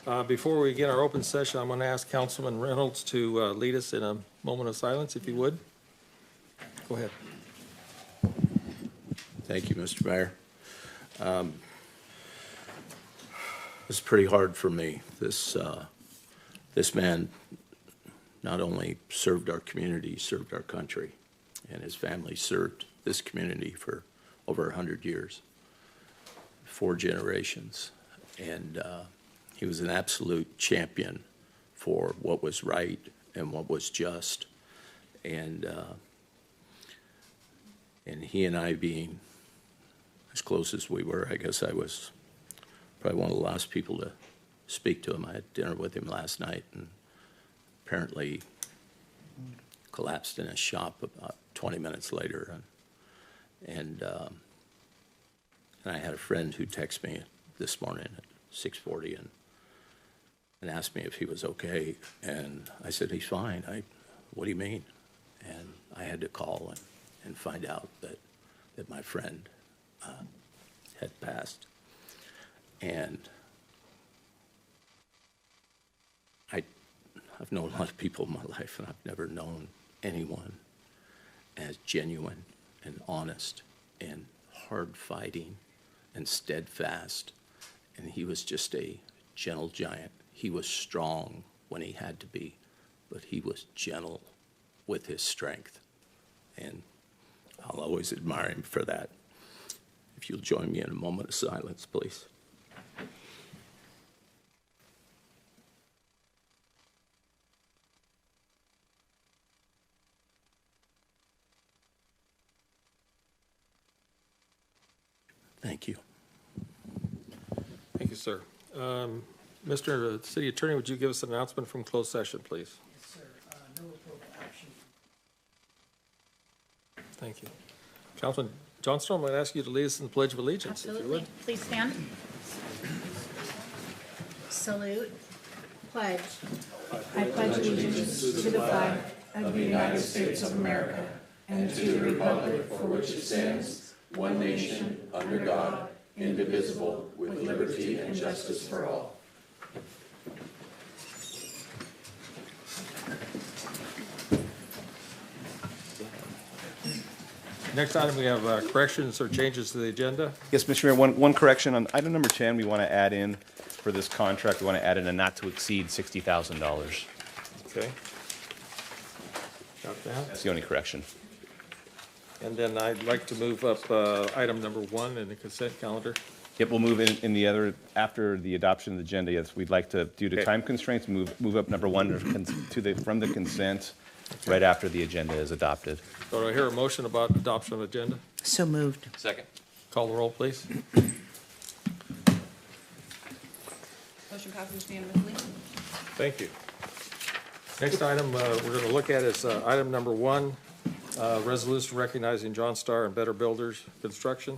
Before we begin our open session, I'm going to ask Councilman Reynolds to lead us in a moment of silence, if you would. Go ahead. Thank you, Mr. Mayor. It's pretty hard for me. This man not only served our community, served our country, and his family served this community for over 100 years, 4 generations, and he was an absolute champion for what was right and what was just, and he and I being as close as we were, I guess I was probably one of the last people to speak to him. I had dinner with him last night and apparently collapsed in his shop about 20 minutes later. And I had a friend who texted me this morning at 6:40 and asked me if he was okay. And I said, he's fine. What do you mean? And I had to call and find out that my friend had passed. And I've known a lot of people in my life, and I've never known anyone as genuine and honest and hard-fighting and steadfast. And he was just a gentle giant. He was strong when he had to be, but he was gentle with his strength. And I'll always admire him for that. If you'll join me in a moment of silence, please. Thank you. Thank you, sir. Mr. City Attorney, would you give us an announcement from closed session, please? Yes, sir. No appropriate action. Thank you. Councilman Johnstone, I'm going to ask you to lead us in the Pledge of Allegiance, if you Absolutely. would. Please stand. Salute. Pledge. I pledge allegiance to the flag of the United States of America and to the republic for which it stands, one nation, under God, indivisible, with liberty and justice for all. Next item, we have corrections or changes to the agenda. Yes, Mr. Mayor, one correction on item number 10, we want to add in for this contract, we want to add in a not to exceed $60,000. Okay. Got that. That's the only correction. And then I'd like to move up item number 1 in the consent calendar. Yep, we'll move in the other, after the adoption of the agenda, yes, we'd like to, due to Okay. time constraints, move up number 1 from the consent right after the agenda is adopted. So do I hear a motion about adoption of agenda? So moved. Second. Call the roll, please. Motion passes unanimously. Thank you. Next item we're going to look at is item number 1, resolution recognizing John Star and Better Builders Construction.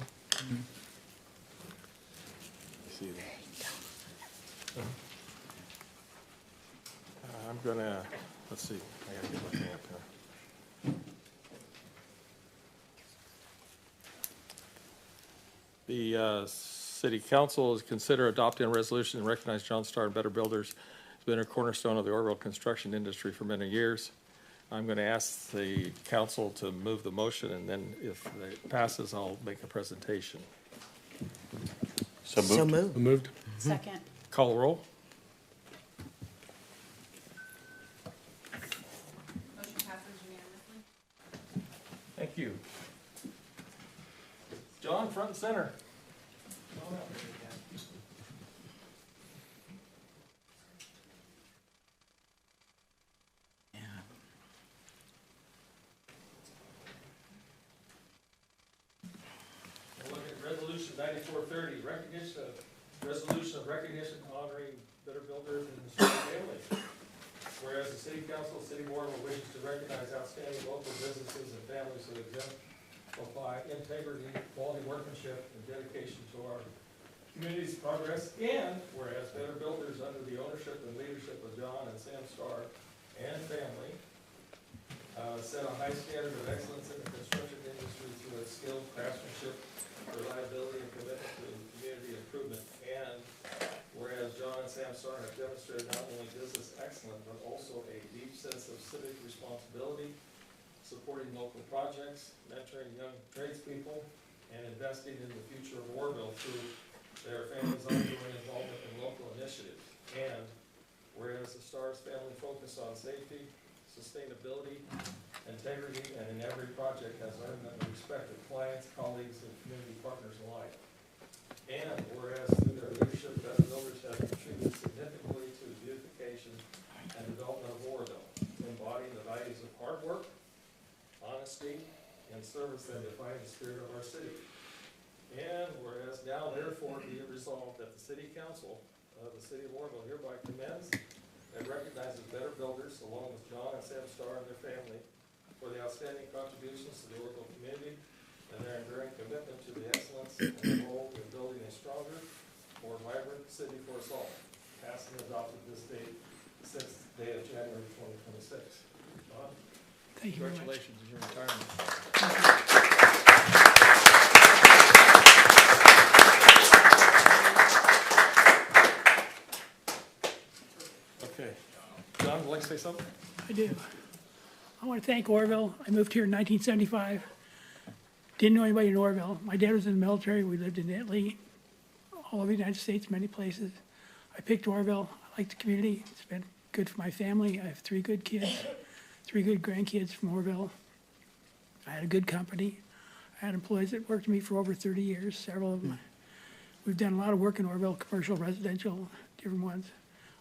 I'm going to, let's see, I got to get my thing up here. The City Council is consider adopting a resolution to recognize John Star and Better Builders. It's been a cornerstone of the Orrville construction industry for many years. I'm going to ask the council to move the motion, and then if it passes, I'll make a presentation. So moved. Second. Call the roll. Motion passes unanimously. Thank you. John, front and center. We'll look at Resolution 9430, resolution of recognition honoring Better Builders and the Star family. Whereas the City Council, City Board wishes to recognize outstanding local businesses and families who exemplify integrity, quality workmanship, and dedication to our community's progress. And whereas Better Builders, under the ownership and leadership of John and Sam Starr and family, set a high standard of excellence in the construction industry through its skilled craftsmanship, reliability, and commitment to community improvement. And whereas John and Sam Starr have demonstrated not only business excellence, but also a deep sense of civic responsibility, supporting local projects, mentoring young tradespeople, and investing in the future of Warville through their family's ongoing involvement in local initiatives. And whereas the Starr's family focus on safety, sustainability, integrity, and in every project has earned them the respect of clients, colleagues, and community partners alike. And whereas through their leadership, Better Builders have contributed significantly to the beautification and development of Warville, embodying the values of hard work, honesty, and service that define the spirit of our city. And whereas now therefore be it resolved that the City Council of the City of Warville hereby commends and recognizes Better Builders along with John and Sam Starr and their family for the outstanding contributions to the Warville community and their enduring commitment to the excellence and the role in building a stronger, more vibrant city for us all. Passed and adopted this date, 6th day of January 2026. John? Thank you very much. Congratulations on your retirement. Okay. John, would you like to say something? I do. I want to thank Orville. I moved here in 1975. Didn't know anybody in Orville. My dad was in the military. We lived in Italy, all over the United States, many places. I picked Orville. I like the community. It's been good for my family. I have 3 good kids, 3 good grandkids from Orville. I had a good company. I had employees that worked for me for over 30 years, several of them. We've done a lot of work in Orville, commercial, residential, different ones.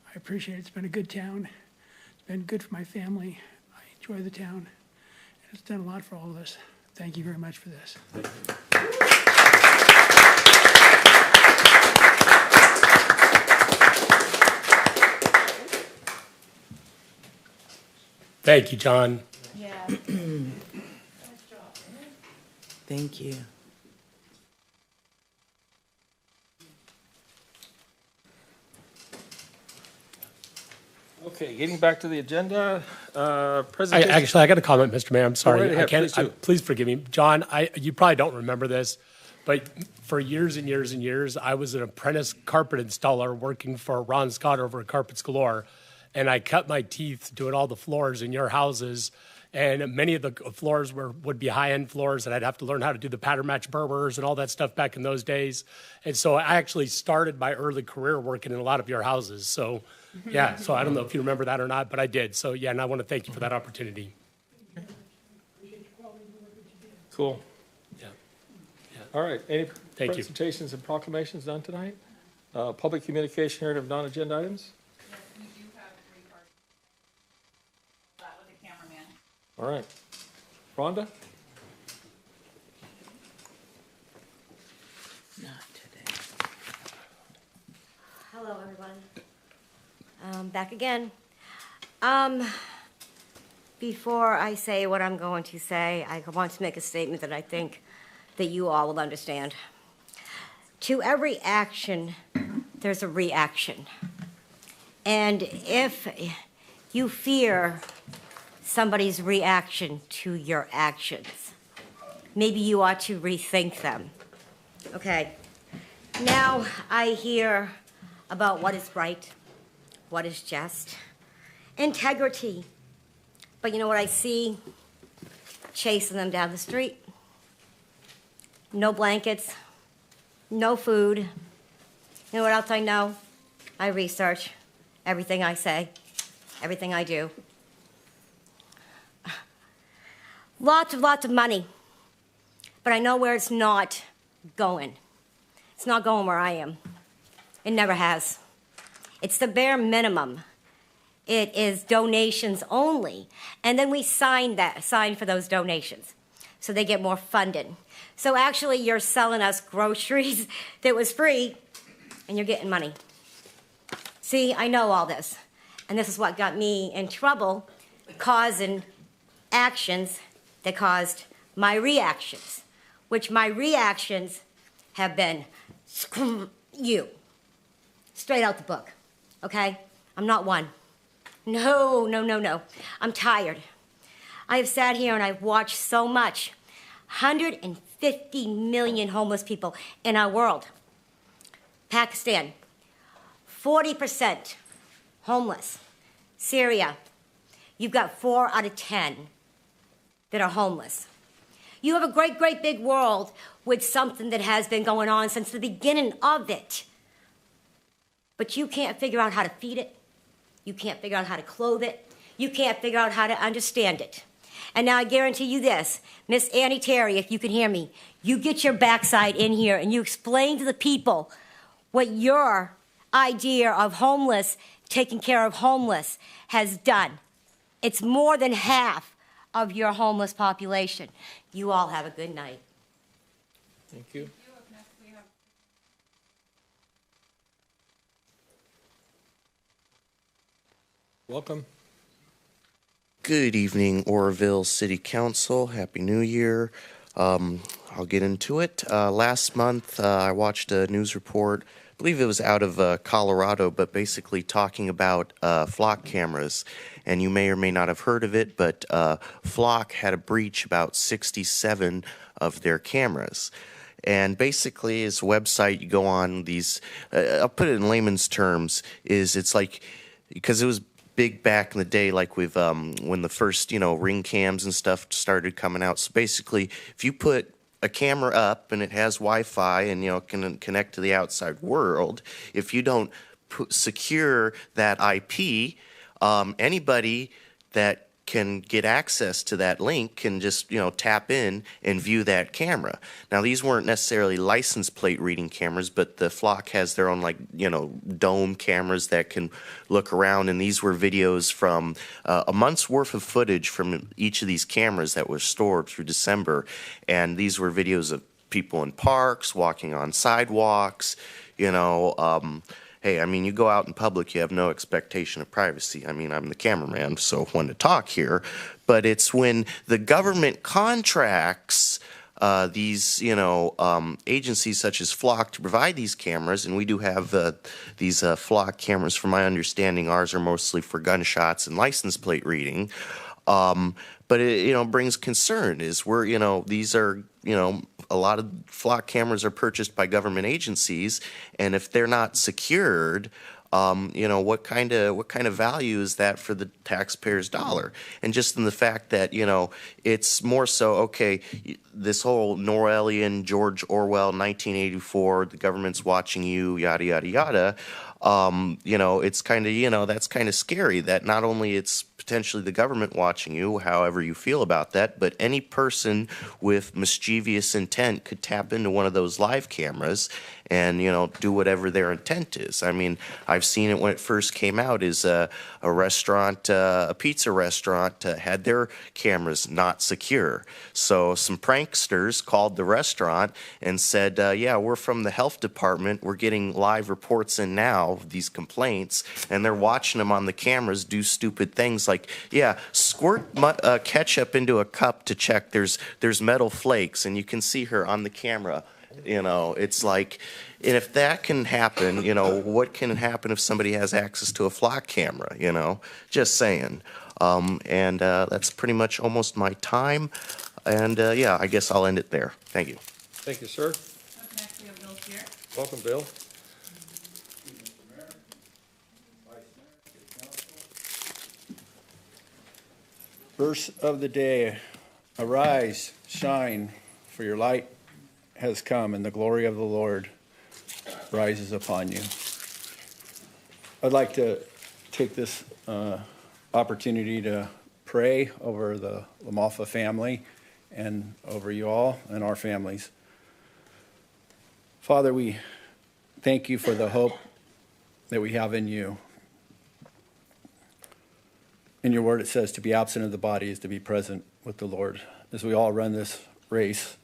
I appreciate it. It's been a good town. It's been good for my family. I enjoy the town. And it's done a lot for all of us. Thank you very much for this. Thank you, John. Yeah. Thank you. Okay, getting back to the agenda, I presentation. got a comment, Mr. Mayor. I'm sorry. right ahead, I can't. please do. Please forgive me, John. You probably don't remember this, but for years and years and years, I was an apprentice carpet installer working for Ron Scott over at Carpets Galore, and I cut my teeth doing all the floors in your houses. And many of the floors would be high-end floors, and I'd have to learn how to do the pattern match Berbers and all that stuff back in those days. And so I actually started my early career working in a lot of your houses. So, yeah, so I don't know if you remember that or not, but I did. So, yeah, and I want to thank you for that opportunity. Cool. Yeah. All right, any Thank you. presentations and proclamations done tonight? Public communication hearing of non-agenda items? Yes, we do have 3 cards. That with the cameraman. All right. Rhonda? Not today. Hello, everyone. Back again. Before I say what I'm going to say, I want to make a statement that I think that you all will understand. To every action, there's a reaction. And if you fear somebody's reaction to your actions, maybe you ought to rethink them. Okay. Now I hear about what is right, what is just, integrity. But you know what I see? Chasing them down the street. No blankets, no food. You know what else I know? I research everything I say, everything I do. Lots of money. But I know where it's not going. It's not going where I am. It never has. It's the bare minimum. It is donations only. And then we sign for those donations. So they get more funded. So actually you're selling us groceries that was free and you're getting money. See, I know all this. And this is what got me in trouble, causing actions that caused my reactions, which my reactions have been, screw you. Straight out the book, okay? I'm not one. No. I'm tired. I have sat here and I've watched so much. 150 million homeless people in our world. Pakistan, 40% homeless. Syria, you've got 4 out of 10 that are homeless. You have a great, great big world with something that has been going on since the beginning of it. But you can't figure out how to feed it. You can't figure out how to clothe it. You can't figure out how to understand it. And now I guarantee you this, Miss Annie Terry, if you can hear me, you get your backside in here and you explain to the people what your idea of homeless, taking care of homeless, has done. It's more than half of your homeless population. You all have a good night. Thank you. Welcome. Good evening, Oroville City Council. Happy New Year. I'll get into it. Last month, I watched a news report. I believe it was out of Colorado, but basically talking about flock cameras. And you may or may not have heard of it, but Flock had a breach about 67 of their cameras. And basically, his website, you go on these, I'll put it in layman's terms, is it's like, because it was big back in the day, like with when the first, Ring cams and stuff started coming out. So basically, if you put a camera up and it has Wi-Fi and, can connect to the outside world, if you don't secure that IP, anybody that can get access to that link can just, tap in and view that camera. Now, these weren't necessarily license plate reading cameras, but the Flock has their own, dome cameras that can look around, and these were videos from a month's worth of footage from each of these cameras that was stored through December, and these were videos of people in parks, walking on sidewalks, hey, you go out in public, you have no expectation of privacy. I'm the cameraman, so one to talk here. But it's when the government contracts these, agencies such as Flock to provide these cameras, and we do have these Flock cameras, from my understanding. Ours are mostly for gunshots and license plate reading. But it, brings concern is these are, a lot of Flock cameras are purchased by government agencies, and if they're not secured, what kind of value is that for the taxpayer's dollar? And just in the fact that, it's more so, okay, this whole Orwellian, George Orwell, 1984, the government's watching you, yada, yada, yada. It's kind of, that's kind of scary that not only it's potentially the government watching you, however you feel about that, but any person with mischievous intent could tap into one of those live cameras and, do whatever their intent is. I've seen it when it first came out, is a restaurant, a pizza restaurant had their cameras not secure. So some pranksters called the restaurant and said, yeah, we're from the health department. We're getting live reports in now, these complaints, and they're watching them on the cameras do stupid things like, yeah, squirt ketchup into a cup to check there's metal flakes, and you can see her on the camera. It's like, and if that can happen, what can happen if somebody has access to a Flock camera, Just saying. And that's pretty much almost my time. And yeah, I guess I'll end it there. Thank you. Thank you, sir. Up next, we have Bill Shear. Welcome, Bill. Verse of the day, arise, shine, for your light has come, and the glory of the Lord rises upon you. I'd like to take this opportunity to pray over the Lamalfa family and over you all and our families. Father, we thank you for the hope that we have in you. In your word, it says to be absent of the body is to be present with the Lord. As we all run this race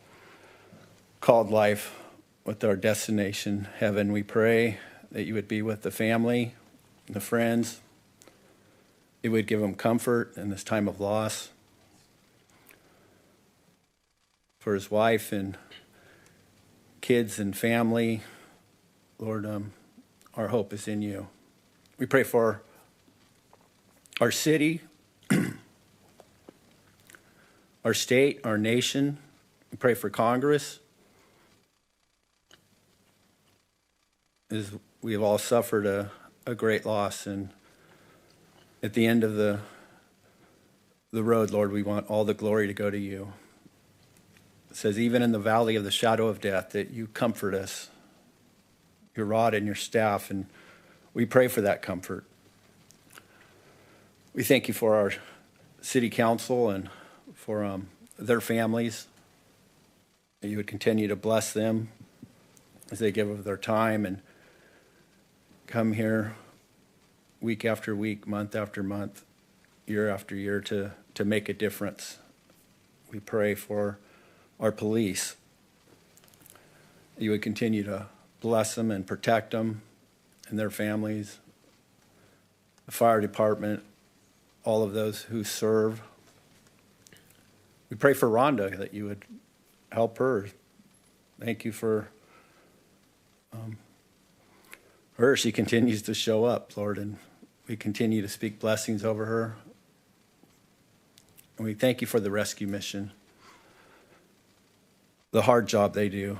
called life with our destination, heaven, we pray that you would be with the family, the friends. It would give them comfort in this time of loss. For his wife and kids and family, Lord, our hope is in you. We pray for our city, our state, our nation. We pray for Congress. As we have all suffered a a great loss. And at the end of the road, Lord, we want all the glory to go to you. It says, even in the valley of the shadow of death, that you comfort us, your rod and your staff, and we pray for that comfort. We thank you for our city council and for their families, that you would continue to bless them as they give of their time and come here week after week, month after month, year after year to make a difference. We pray for our police. You would continue to bless them and protect them and their families, the fire department, all of those who serve. We pray for Rhonda, that you would help her. Thank you for her. She continues to show up, Lord, and we continue to speak blessings over her. And we thank you for the rescue mission, the hard job they do,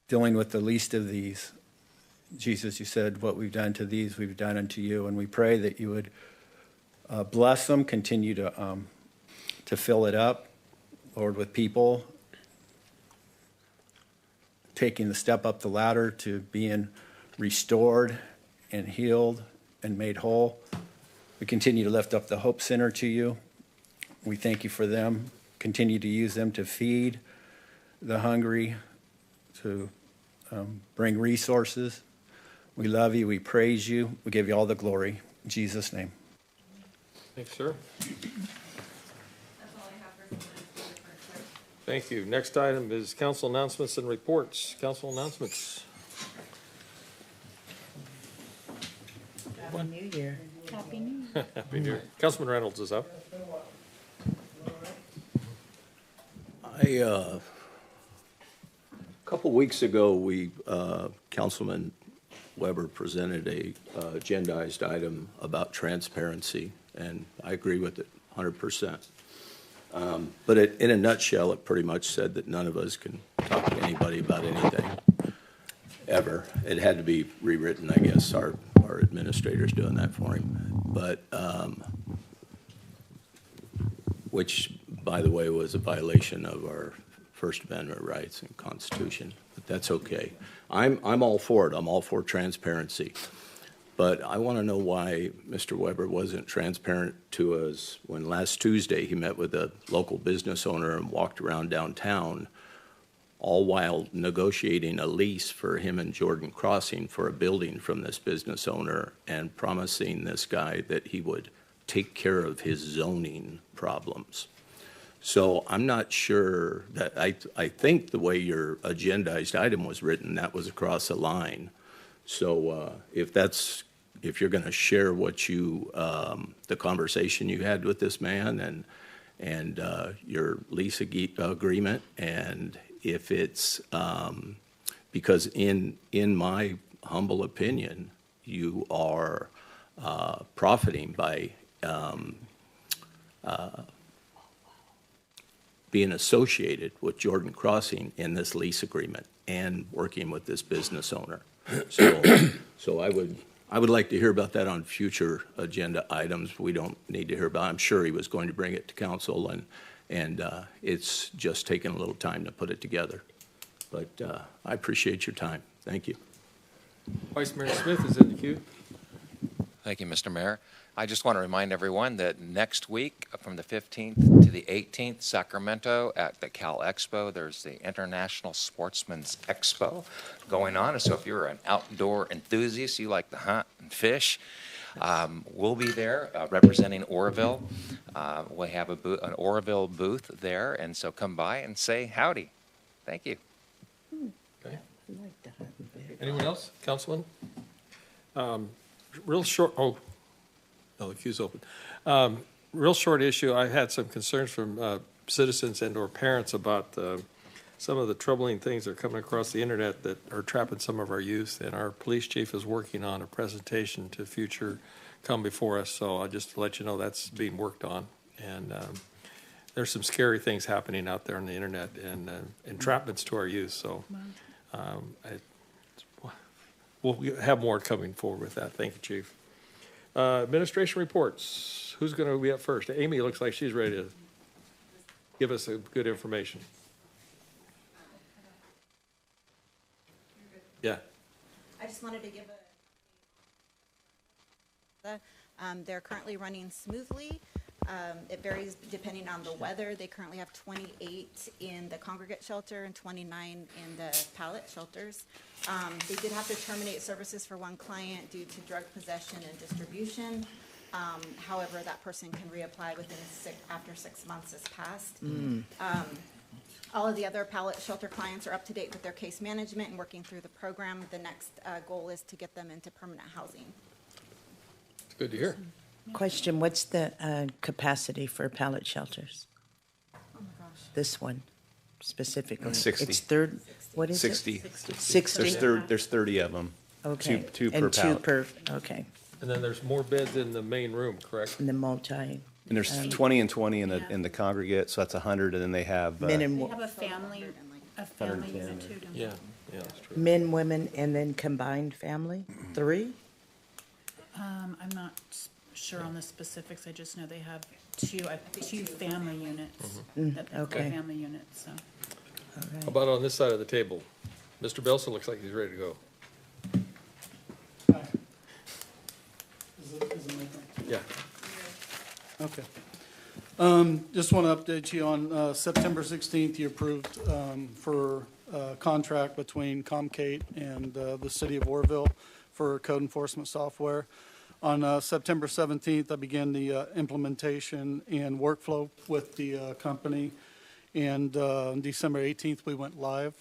dealing with the least of these. Jesus, you said, what we've done to these, we've done unto you. And we pray that you would bless them, continue to fill it up, Lord, with people taking the step up the ladder to being restored and healed and made whole. We continue to lift up the Hope Center to you. We thank you for them. Continue to use them to feed the hungry, to bring resources. We love you. We praise you. We give you all the glory. In Jesus' name. Thanks, sir. That's all I have for citizens' report, sir. Thank you. Next item is council announcements and reports. Council announcements. Happy New Year. Happy New Year. Happy New Year. Councilman Reynolds is up. A couple weeks ago, Councilman Weber presented a agendized item about transparency, and I agree with it 100%. But in a nutshell, it pretty much said that none of us can talk to anybody about anything, ever. It had to be rewritten, I guess. Our administrator's doing that for him. But, which, by the way, was a violation of our First Amendment rights and Constitution, but that's okay. I'm all for it. I'm all for transparency. But I want to know why Mr. Weber wasn't transparent to us when last Tuesday he met with a local business owner and walked around downtown, all while negotiating a lease for him and Jordan Crossing for a building from this business owner and promising this guy that he would take care of his zoning problems. So I'm not sure that, I think the way your agendized item was written, that was across the line. So if you're going to share what you, the conversation you had with this man and your lease agreement, and if it's, because in my humble opinion, you are profiting by being associated with Jordan Crossing in this lease agreement and working with this business owner. So I would like to hear about that on future agenda items. We don't need to hear about it. I'm sure he was going to bring it to council, and it's just taken a little time to put it together. But I appreciate your time. Thank you. Vice Mayor Smith is in the queue. Thank you, Mr. Mayor. I just want to remind everyone that next week, from the 15th to the 18th, Sacramento at the Cal Expo, there's the International Sportsman's Expo going on. And so if you're an outdoor enthusiast, you like to hunt and fish, we'll be there representing Oroville. We have an Oroville booth there, and so come by and say howdy. Thank you. Okay. Anyone else? Councilman? Real short, the queue's open. Real short issue. I had some concerns from citizens and or parents about some of the troubling things that are coming across the internet that are trapping some of our youth. And our police chief is working on a presentation to future come before us. So I'll just let you know that's being worked on. And there's some scary things happening out there on the internet and entrapments to our youth. So we'll have more coming forward with that. Thank you, Chief. Administration reports. Who's going to be up first? Amy looks like she's ready to give us a good information. Yeah. I just wanted to give they're currently running smoothly. It varies depending on the weather. They currently have 28 in the congregate shelter and 29 in the pallet shelters. They did have to terminate services for one client due to drug possession and distribution. However, that person can reapply after 6 months has passed. All of the other pallet shelter clients are up to date with their case management and working through the program. The next goal is to get them into permanent housing. It's good to hear. Question, what's the capacity for pallet shelters? Oh my gosh. This one specifically? 60. It's third, what is 60. it? 60? There's 30 of them. Okay. Two per And two pallet. per, okay. And then there's more beds in the main room, correct? And the multi, And there's 20 and 20 in the congregate, so that's 100, and then they have. men and, They have a family unit too, don't they? Yeah, yeah, that's true. men, women, and then combined family? 3? I'm not sure on the specifics. I just know they have two family units. That they're okay. family units, so. All right. How about on this side of the table? Mr. Belson looks like he's ready to go. Is it my turn? Yeah. Okay. Just want to update you on September 16th, you approved for a contract between Comcate and the city of Oroville for code enforcement software. On September 17th, I began the implementation and workflow with the company. And on December 18th, we went live.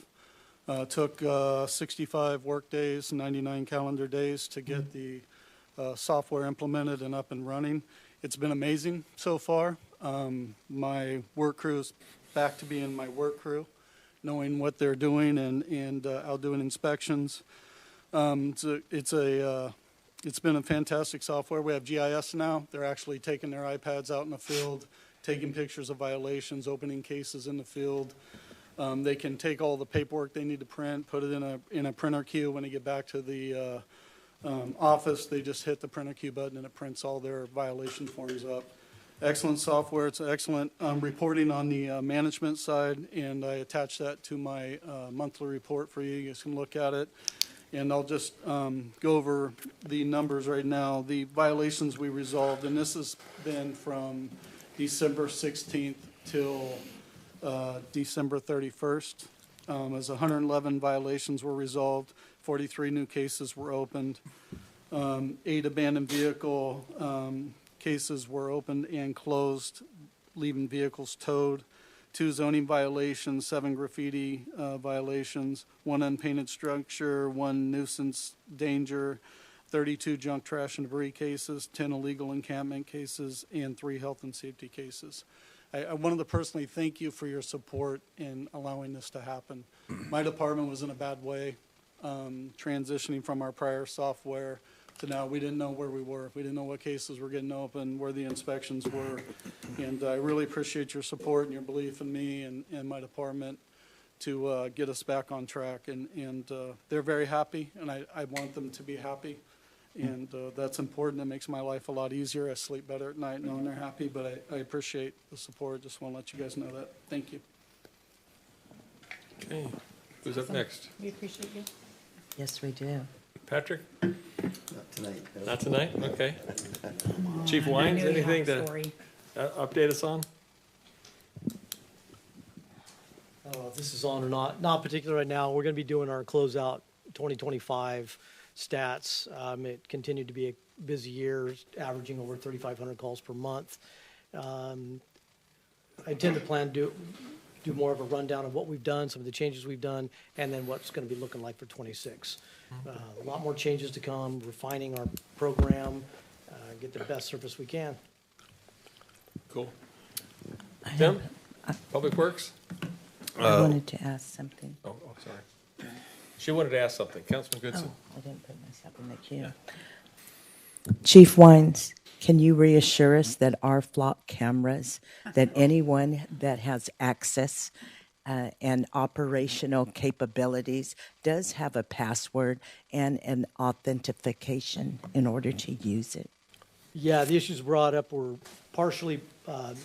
Took 65 work days, 99 calendar days to get the software implemented and up and running. It's been amazing so far. My work crew is back to being my work crew, knowing what they're doing and out doing inspections. It's been a fantastic software. We have GIS now. They're actually taking their iPads out in the field, taking pictures of violations, opening cases in the field. They can take all the paperwork they need to print, put it in a printer queue. When they get back to the office, they just hit the printer queue button and it prints all their violation forms up. Excellent software. It's excellent reporting on the management side, and I attach that to my monthly report for you. You guys can look at it. And I'll just go over the numbers right now. The violations we resolved, and this has been from December 16th till December 31st. As 111 violations were resolved, 43 new cases were opened, 8 abandoned vehicle cases were opened and closed, leaving vehicles towed, 2 zoning violations, 7 graffiti violations, 1 unpainted structure, 1 nuisance danger, 32 junk, trash, and debris cases, 10 illegal encampment cases, and 3 health and safety cases. I wanted to personally thank you for your support in allowing this to happen. My department was in a bad way, transitioning from our prior software to now. We didn't know where we were. We didn't know what cases were getting open, where the inspections were. And I really appreciate your support and your belief in me and my department to get us back on track. And they're very happy, and I want them to be happy. And that's important. It makes my life a lot easier. I sleep better at night knowing they're happy, but I appreciate the support. Just want to let you guys know that. Thank you. Okay. Who's up next? We appreciate you. Yes, we do. Patrick? Not tonight. Not tonight? Okay. Chief Wines, anything to update us on? This is on or not particular right now. We're going to be doing our closeout 2025 stats. It continued to be a busy year, averaging over 3,500 calls per month. I intend to plan to do more of a rundown of what we've done, some of the changes we've done, and then what's going to be looking like for 26. A lot more changes to come, refining our program, get the best service we can. Cool. Tim? Public Works? I wanted to ask something. Oh, sorry. She wanted to ask something. Councilman Goodson. Oh, I didn't put myself in the queue. Chief Wines, can you reassure us that our flock cameras, that anyone that has access and operational capabilities does have a password and an authentication in order to use it. Yeah, the issues brought up were partially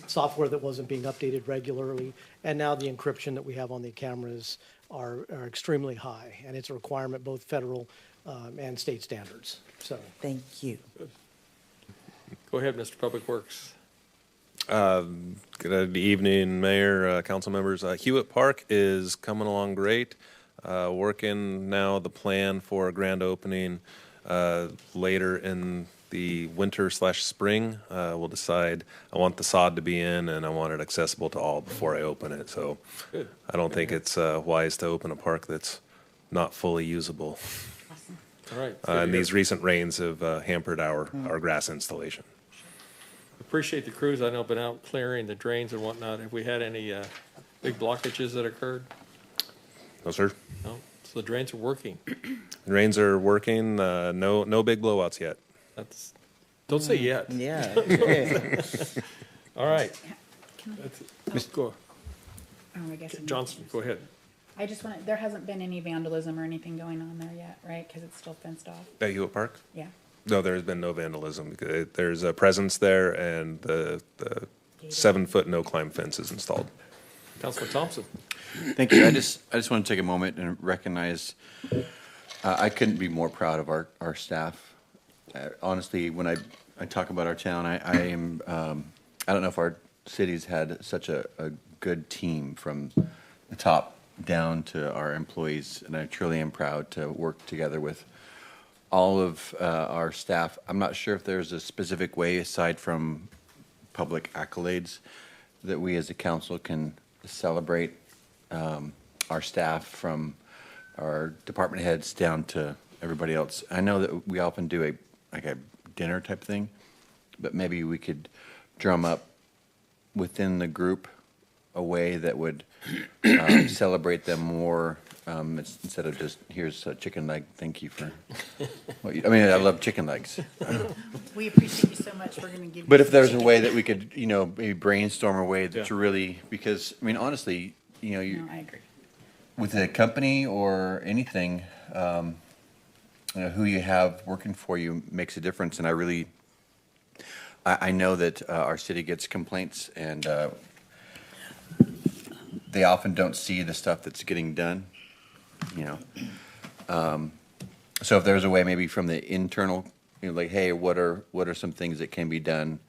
software that wasn't being updated regularly, and now the encryption that we have on the cameras are extremely high, and it's a requirement, both federal and state standards. So, thank you. Go ahead, Mr. Public Works. Good evening, Mayor, council members. Hewitt Park is coming along great. Working now the plan for a grand opening later in the winter/spring. We'll decide. I want the sod to be in, and I want it accessible to all before I open it. So Good. I don't think it's wise to open a park that's not fully usable. All right. And these recent rains have hampered our grass installation. Appreciate the crews. I know been out clearing the drains and whatnot. Have we had any big blockages that occurred? No, sir. No. So the drains are working. The rains are working. No big blowouts yet. Don't say yet. Yeah. All right. Go. Oh, I guess I'm- Johnson, go ahead. I just want, there hasn't been any vandalism or anything going on there yet, right? Because it's still fenced off? At Hewitt Park? Yeah. No, there's been no vandalism. There's a presence there, and the 7-foot no-climb fence is installed. Councilor Thompson. Thank you. I just want to take a moment and recognize, I couldn't be more proud of our staff. Honestly, when I talk about our town, I am, I don't know if our city's had such a good team from the top down to our employees, and I truly am proud to work together with all of our staff. I'm not sure if there's a specific way, aside from public accolades, that we as a council can celebrate our staff, from our department heads down to everybody else. I know that we often do a dinner type thing, but maybe we could drum up within the group a way that would celebrate them more, instead of just, here's a chicken leg, thank you for what you, I mean, I love chicken legs. We appreciate you so much. We're going to give you. But if some there's a chicken. way that we could, maybe brainstorm a way to really, because, I mean, honestly, No, I agree. with a company or anything, who you have working for you makes a difference. And I know that our city gets complaints, and they often don't see the stuff that's getting done, So if there's a way, maybe from the internal, like, hey, what are some things that can be done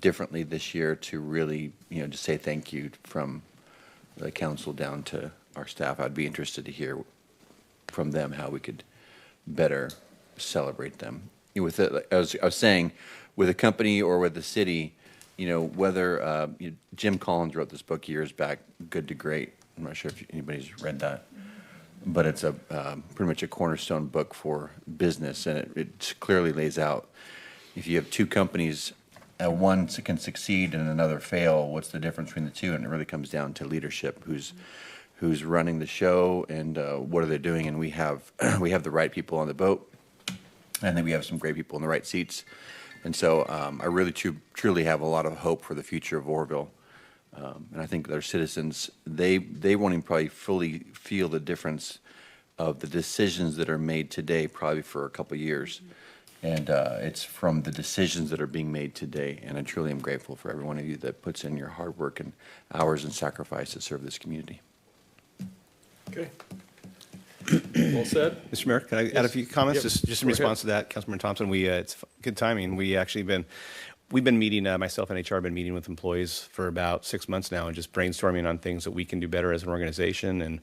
differently this year to really, just say thank you from the council down to our staff. I'd be interested to hear from them how we could better celebrate them. With it, I was saying, with a company or with the city, whether Jim Collins wrote this book years back, Good to Great. I'm not sure if anybody's read that, but it's a pretty much a cornerstone book for business, and it clearly lays out, if you have two companies, one can succeed and another fail, what's the difference between the two? And it really comes down to leadership, who's running the show, and what are they doing. And we have the right people on the boat, and then we have some great people in the right seats. And so I really truly have a lot of hope for the future of Oroville. And I think their citizens, they won't even probably fully feel the difference of the decisions that are made today, probably for a couple of years. And it's from the decisions that are being made today. And I truly am grateful for every one of you that puts in your hard work and hours and sacrifice to serve this community. Okay. Well said. Mr. Mayor, can I add a few comments? Yep. Just in response to that, Councilman Thompson, it's good timing. We've been meeting, myself and HR have been meeting with employees for about 6 months now, and just brainstorming on things that we can do better as an organization. And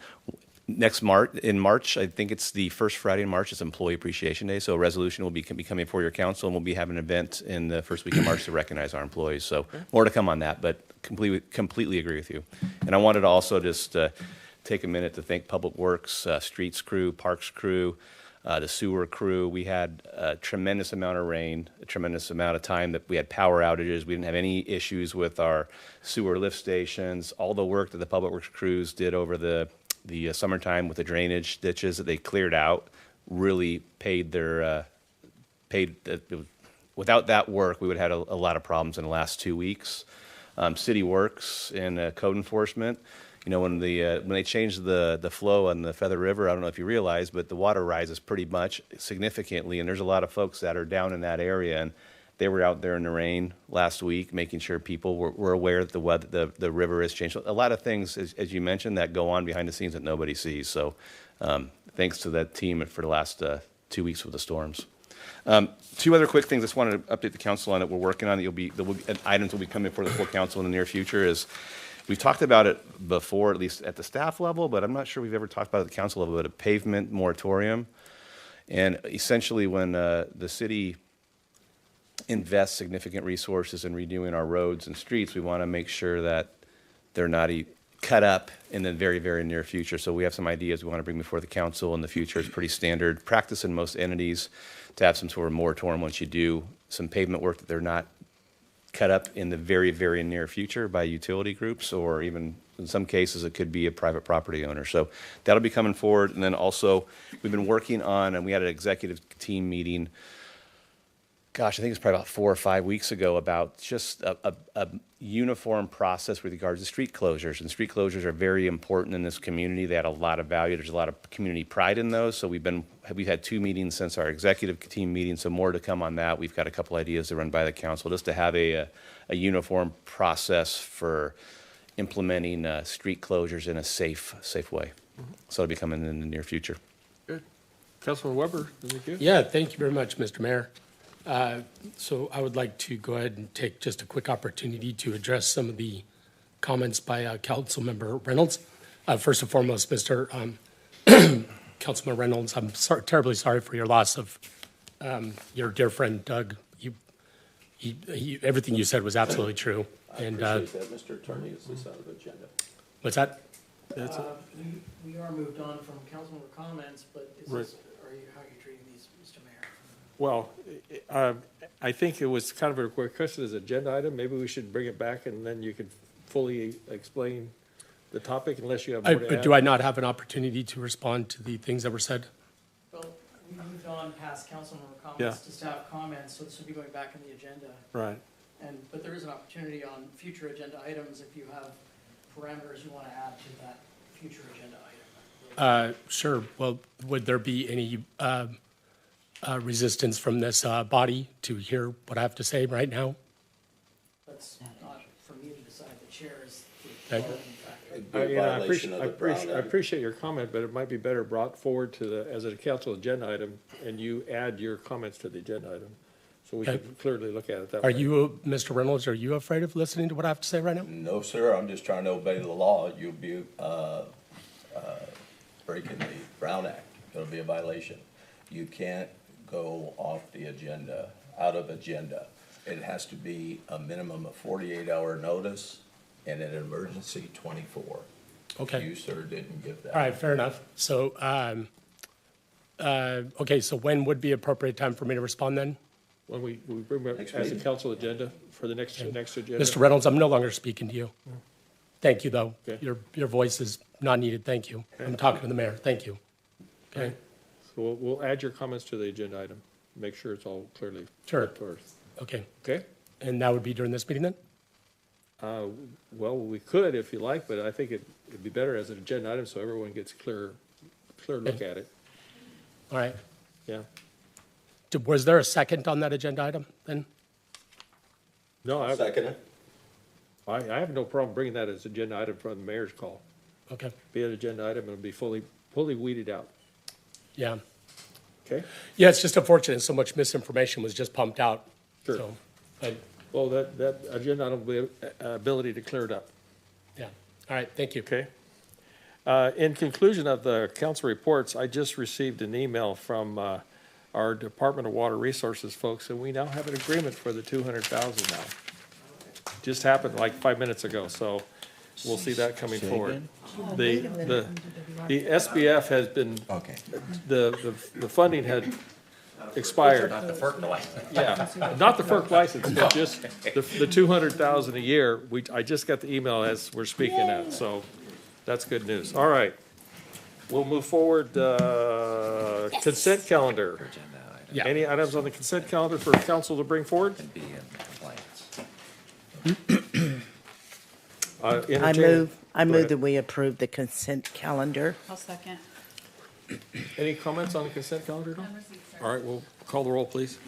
in March, I think it's the first Friday in March, is Employee Appreciation Day. So a resolution will be coming before your council, and we'll be having an event in the first week of March to recognize our employees. So more to come on that, but completely agree with you. And I wanted to also just take a minute to thank Public Works, streets crew, parks crew, the sewer crew. We had a tremendous amount of rain, a tremendous amount of time that we had power outages. We didn't have any issues with our sewer lift stations. All the work that the Public Works crews did over the summertime with the drainage ditches that they cleared out really paid their without that work, we would have had a lot of problems in the last 2 weeks. City Works and code enforcement, You know, when they changed the flow on the Feather River, I don't know if you realize, but the water rises pretty much significantly, and there's a lot of folks that are down in that area, and they were out there in the rain last week, making sure people were aware that the river has changed. A lot of things, as you mentioned, that go on behind the scenes that nobody sees. So, thanks to that team for the last 2 weeks with the storms. Two other quick things I just wanted to update the council on that we're working on. Items will be coming before the full council in the near future. Is we've talked about it before, at least at the staff level, but I'm not sure we've ever talked about it at the council level. But a pavement moratorium, and essentially when the city invest significant resources in redoing our roads and streets, we want to make sure that they're not cut up in the very, very near future. So we have some ideas we want to bring before the council in the future. It's pretty standard practice in most entities to have some sort of moratorium once you do some pavement work that they're not cut up in the very, very near future by utility groups, or even in some cases it could be a private property owner. So that'll be coming forward. And then also we've been working on, and we had an executive team meeting, gosh, I think it was probably about 4 or 5 weeks ago, about just a uniform process with regards to street closures. And street closures are very important in this community. They add a lot of value. There's a lot of community pride in those. So we've had 2 meetings since our executive team meeting, so more to come on that. We've got a couple ideas to run by the council just to have a uniform process for implementing street closures in a safe way. So it'll be coming in the near future. Good. Councilman Weber, thank you. Yeah, thank you very much, Mr. Mayor. So I would like to go ahead and take just a quick opportunity to address some of the comments by Councilmember Reynolds. First and foremost, Mr. Councilman Reynolds, I'm terribly sorry for your loss of your dear friend Doug. Everything you said was absolutely true. I appreciate that, Mr. Attorney. It's this out of agenda. What's that? We are moved on from councilmember comments, but how are you treating these, Mr. Mayor? Well, I think it was kind of a requested as agenda item. Maybe we should bring it back and then you can fully explain the topic unless you have more to add. Do I not have an opportunity to respond to the things that were said? Well, we moved on past councilmember comments to staff comments, so this will be going back in the agenda. Right. But there is an opportunity on future agenda items if you have parameters you want to add to that future agenda item. Sure. Well, would there be any resistance from this body to hear what I have to say right now? That's not for me to decide. The chair is Okay. I appreciate your comment, but it might be better brought forward as a council agenda item, and you add your comments to the agenda item, so we can clearly look at it that way. Are you, Mr. Reynolds, are you afraid of listening to what I have to say right now? No, sir, I'm just trying to obey the law. You'll be breaking the Brown Act. It'll be a violation. You can't go off the agenda, out of agenda. It has to be a minimum of 48-hour notice and an emergency 24. Okay. You, sir, didn't give that. All right, fair enough. So, okay, so when would be appropriate time for me to respond then? When we bring it as a council agenda for the next agenda. Mr. Reynolds, I'm no longer speaking to you. Thank you, though. Okay. Your voice is not needed. Thank you. I'm talking to the mayor. Thank you. Okay. So we'll add your comments to the agenda item. Make sure it's all clearly. Sure. Forth. Okay. Okay. And that would be during this meeting then? Well, we could if you like, but I think it'd be better as an agenda item so everyone gets a clear look at it. All right. Yeah. Was there a second on that agenda item then? No, I Second it. I have no problem bringing that as agenda item from the mayor's call. Okay. Be an agenda item, it'll be fully weeded out. Yeah. Okay? Yeah, it's just unfortunate so much misinformation was just pumped out. Sure. So, but, Well, that agenda item will be ability to clear it up. yeah. All right, thank you. Okay. In conclusion of the council reports, I just received an email from our Department of Water Resources folks, and we now have an agreement for the 200,000 now. Just happened like 5 minutes ago, so we'll see that coming forward. The SBF has been, the funding had expired. Not the FERC license. Yeah, not the FERC license, but just the 200,000 a year. I just got the email as we're speaking at, so that's good news. All right. We'll move forward, consent calendar. Yeah. Any items on the consent calendar for council to bring forward? I Go move ahead. that we approve the consent calendar. I'll second. Any comments on the consent calendar? Dawn? All right, we'll call the roll, please.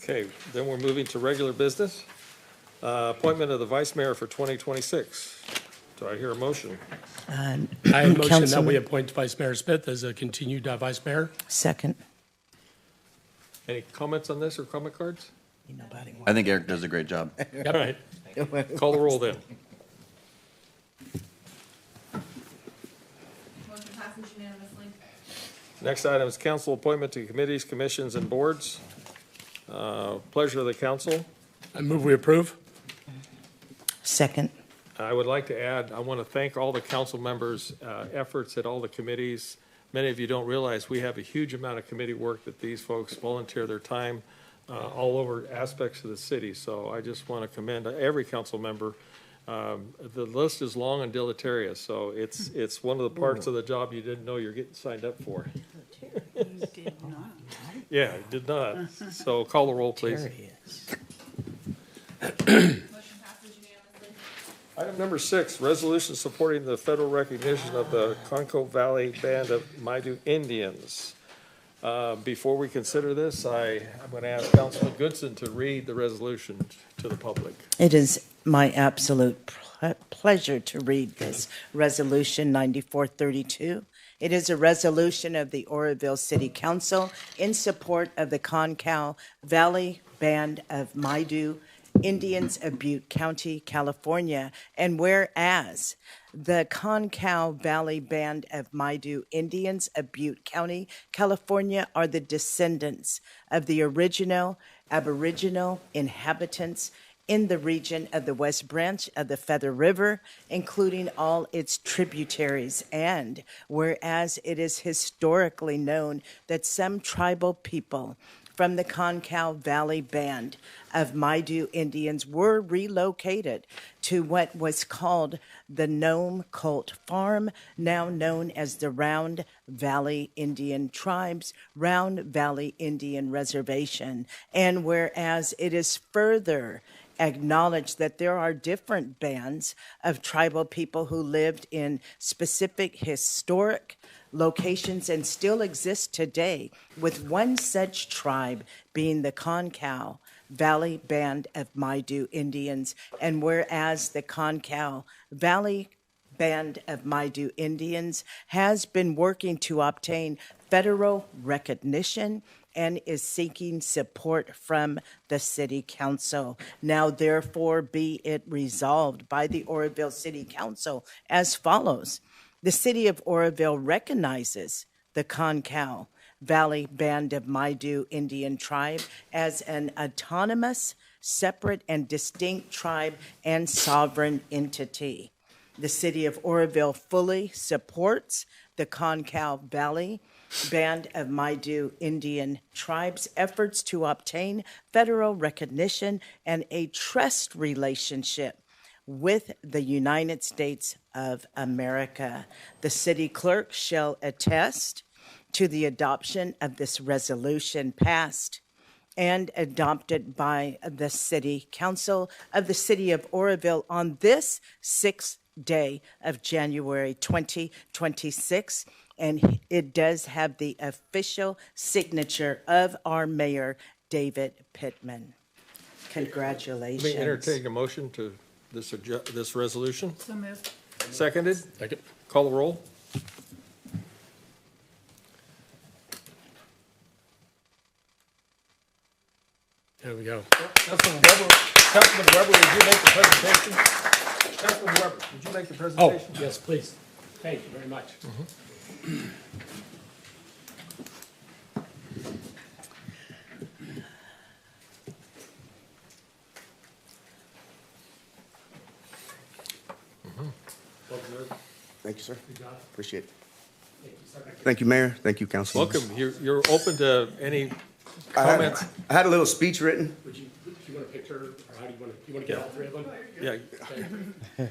Okay, then we're moving to regular business. Appointment of the vice mayor for 2026. Do I hear a motion? I motion that we Councilman- appoint Vice Mayor Smith as a continued vice mayor. Second. Any comments on this or comment cards? I think Eric does a great job. All right. Call the roll then. Motion passes unanimously. Next item is council appointment to committees, commissions, and boards. Pleasure of the council. I move we approve. Second. I would like to add, I want to thank all the council members' efforts at all the committees. Many of you don't realize we have a huge amount of committee work that these folks volunteer their time all over aspects of the city. So I just want to commend every council member. The list is long and deleterious, so it's one of the parts of the job you didn't know you're getting signed up for. You did not. Yeah, it did not. So call the roll, please. Motion passes unanimously. Item number 6, resolution supporting the federal recognition of the Conco Valley Band of Maidu Indians. Before we consider this, I'm going to ask Councilman Goodson to read the resolution to the public. It is my absolute pleasure to read this Resolution 9432. It is a resolution of the Oroville City Council in support of the Concow Valley Band of Maidu Indians of Butte County, California. And whereas the Concow Valley Band of Maidu Indians of Butte County, California are the descendants of the original Aboriginal inhabitants in the region of the West Branch of the Feather River, including all its tributaries. And whereas it is historically known that some tribal people from the Concow Valley Band of Maidu Indians were relocated to what was called the Nome Colt Farm, now known as the Round Valley Indian Tribes, Round Valley Indian Reservation. And whereas it is further acknowledged that there are different bands of tribal people who lived in specific historic locations and still exist today, with one such tribe being the Concow Valley Band of Maidu Indians. And whereas the Concow Valley Band of Maidu Indians has been working to obtain federal recognition and is seeking support from the City Council. Now, therefore, be it resolved by the Oroville City Council as follows. The City of Oroville recognizes the Concow Valley Band of Maidu Indian Tribe as an autonomous, separate, and distinct tribe and sovereign entity. The City of Oroville fully supports the Concow Valley Band of Maidu Indian Tribes' efforts to obtain federal recognition and a trust relationship with the United States of America. The city clerk shall attest to the adoption of this resolution passed and adopted by the City Council of the City of Oroville on this 6th day of January 2026. And it does have the official signature of our mayor, David Pittman. Congratulations. Let me entertain a motion to this resolution. So moved. Seconded? Second. Call the roll. There we go. Councilman Weber, would you make the presentation? Councilman Weber, would you make the Oh, presentation? yes, please. Thank you very much. Thank you, sir. Appreciate it. Thank you, Mayor. Thank you, Council. Welcome. You're open to any I had- comments? I had a little speech written. Do you want a picture, or how do you want to get all three of them? Yeah.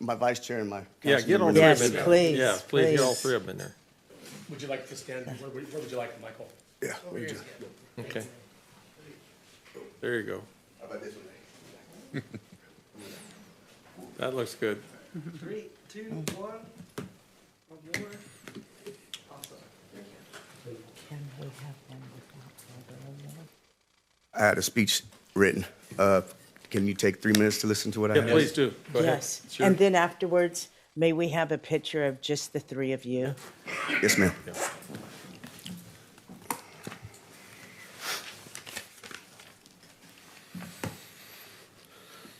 My vice chair and my. Yeah, council get all members. three of them in there. Yeah, please get all three of them in there. Would you like to stand, where would you like, Michael? Yeah. we do. Okay. There you go. How about this one? That looks good. 3, 2, 1. Can we have one without I had a speech written. Can you take 3 minutes to listen to what I Yeah, have? please do. Go ahead. Yes, Sure. and then afterwards, may we have a picture of just the three of you? Yes, ma'am.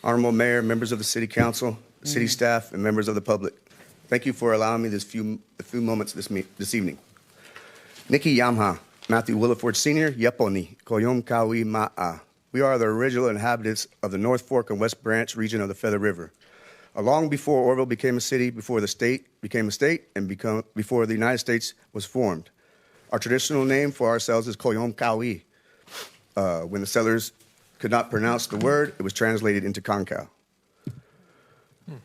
Honorable Mayor, members of the City Council, city staff, and members of the public, thank you for allowing me a few moments this evening. Nikki Yamha, Matthew Williford Sr., Yeponi, Koyom Kawi Ma'a. We are the original inhabitants of the North Fork and West Branch region of the Feather River. Long before Orville became a city, before the state became a state, and before the United States was formed. Our traditional name for ourselves is Koyom Kawi. When the settlers could not pronounce the word, it was translated into Concal.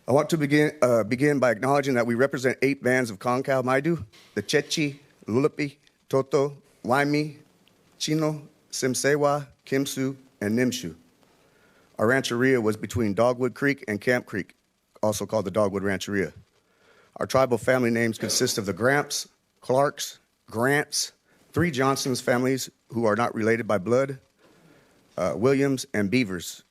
I want to begin by acknowledging that we represent 8 bands of Concal Maidu, the Chechi, Lulapi, Toto, Waimi, Chino, Simsewa, Kimsu, and Nimshu. Our rancheria was between Dogwood Creek and Camp Creek, also called the Dogwood Rancheria. Our tribal family names consist of the Gramps, Clarks, Grants, 3 Johnsons families who are not related by blood, Williams, and Beavers.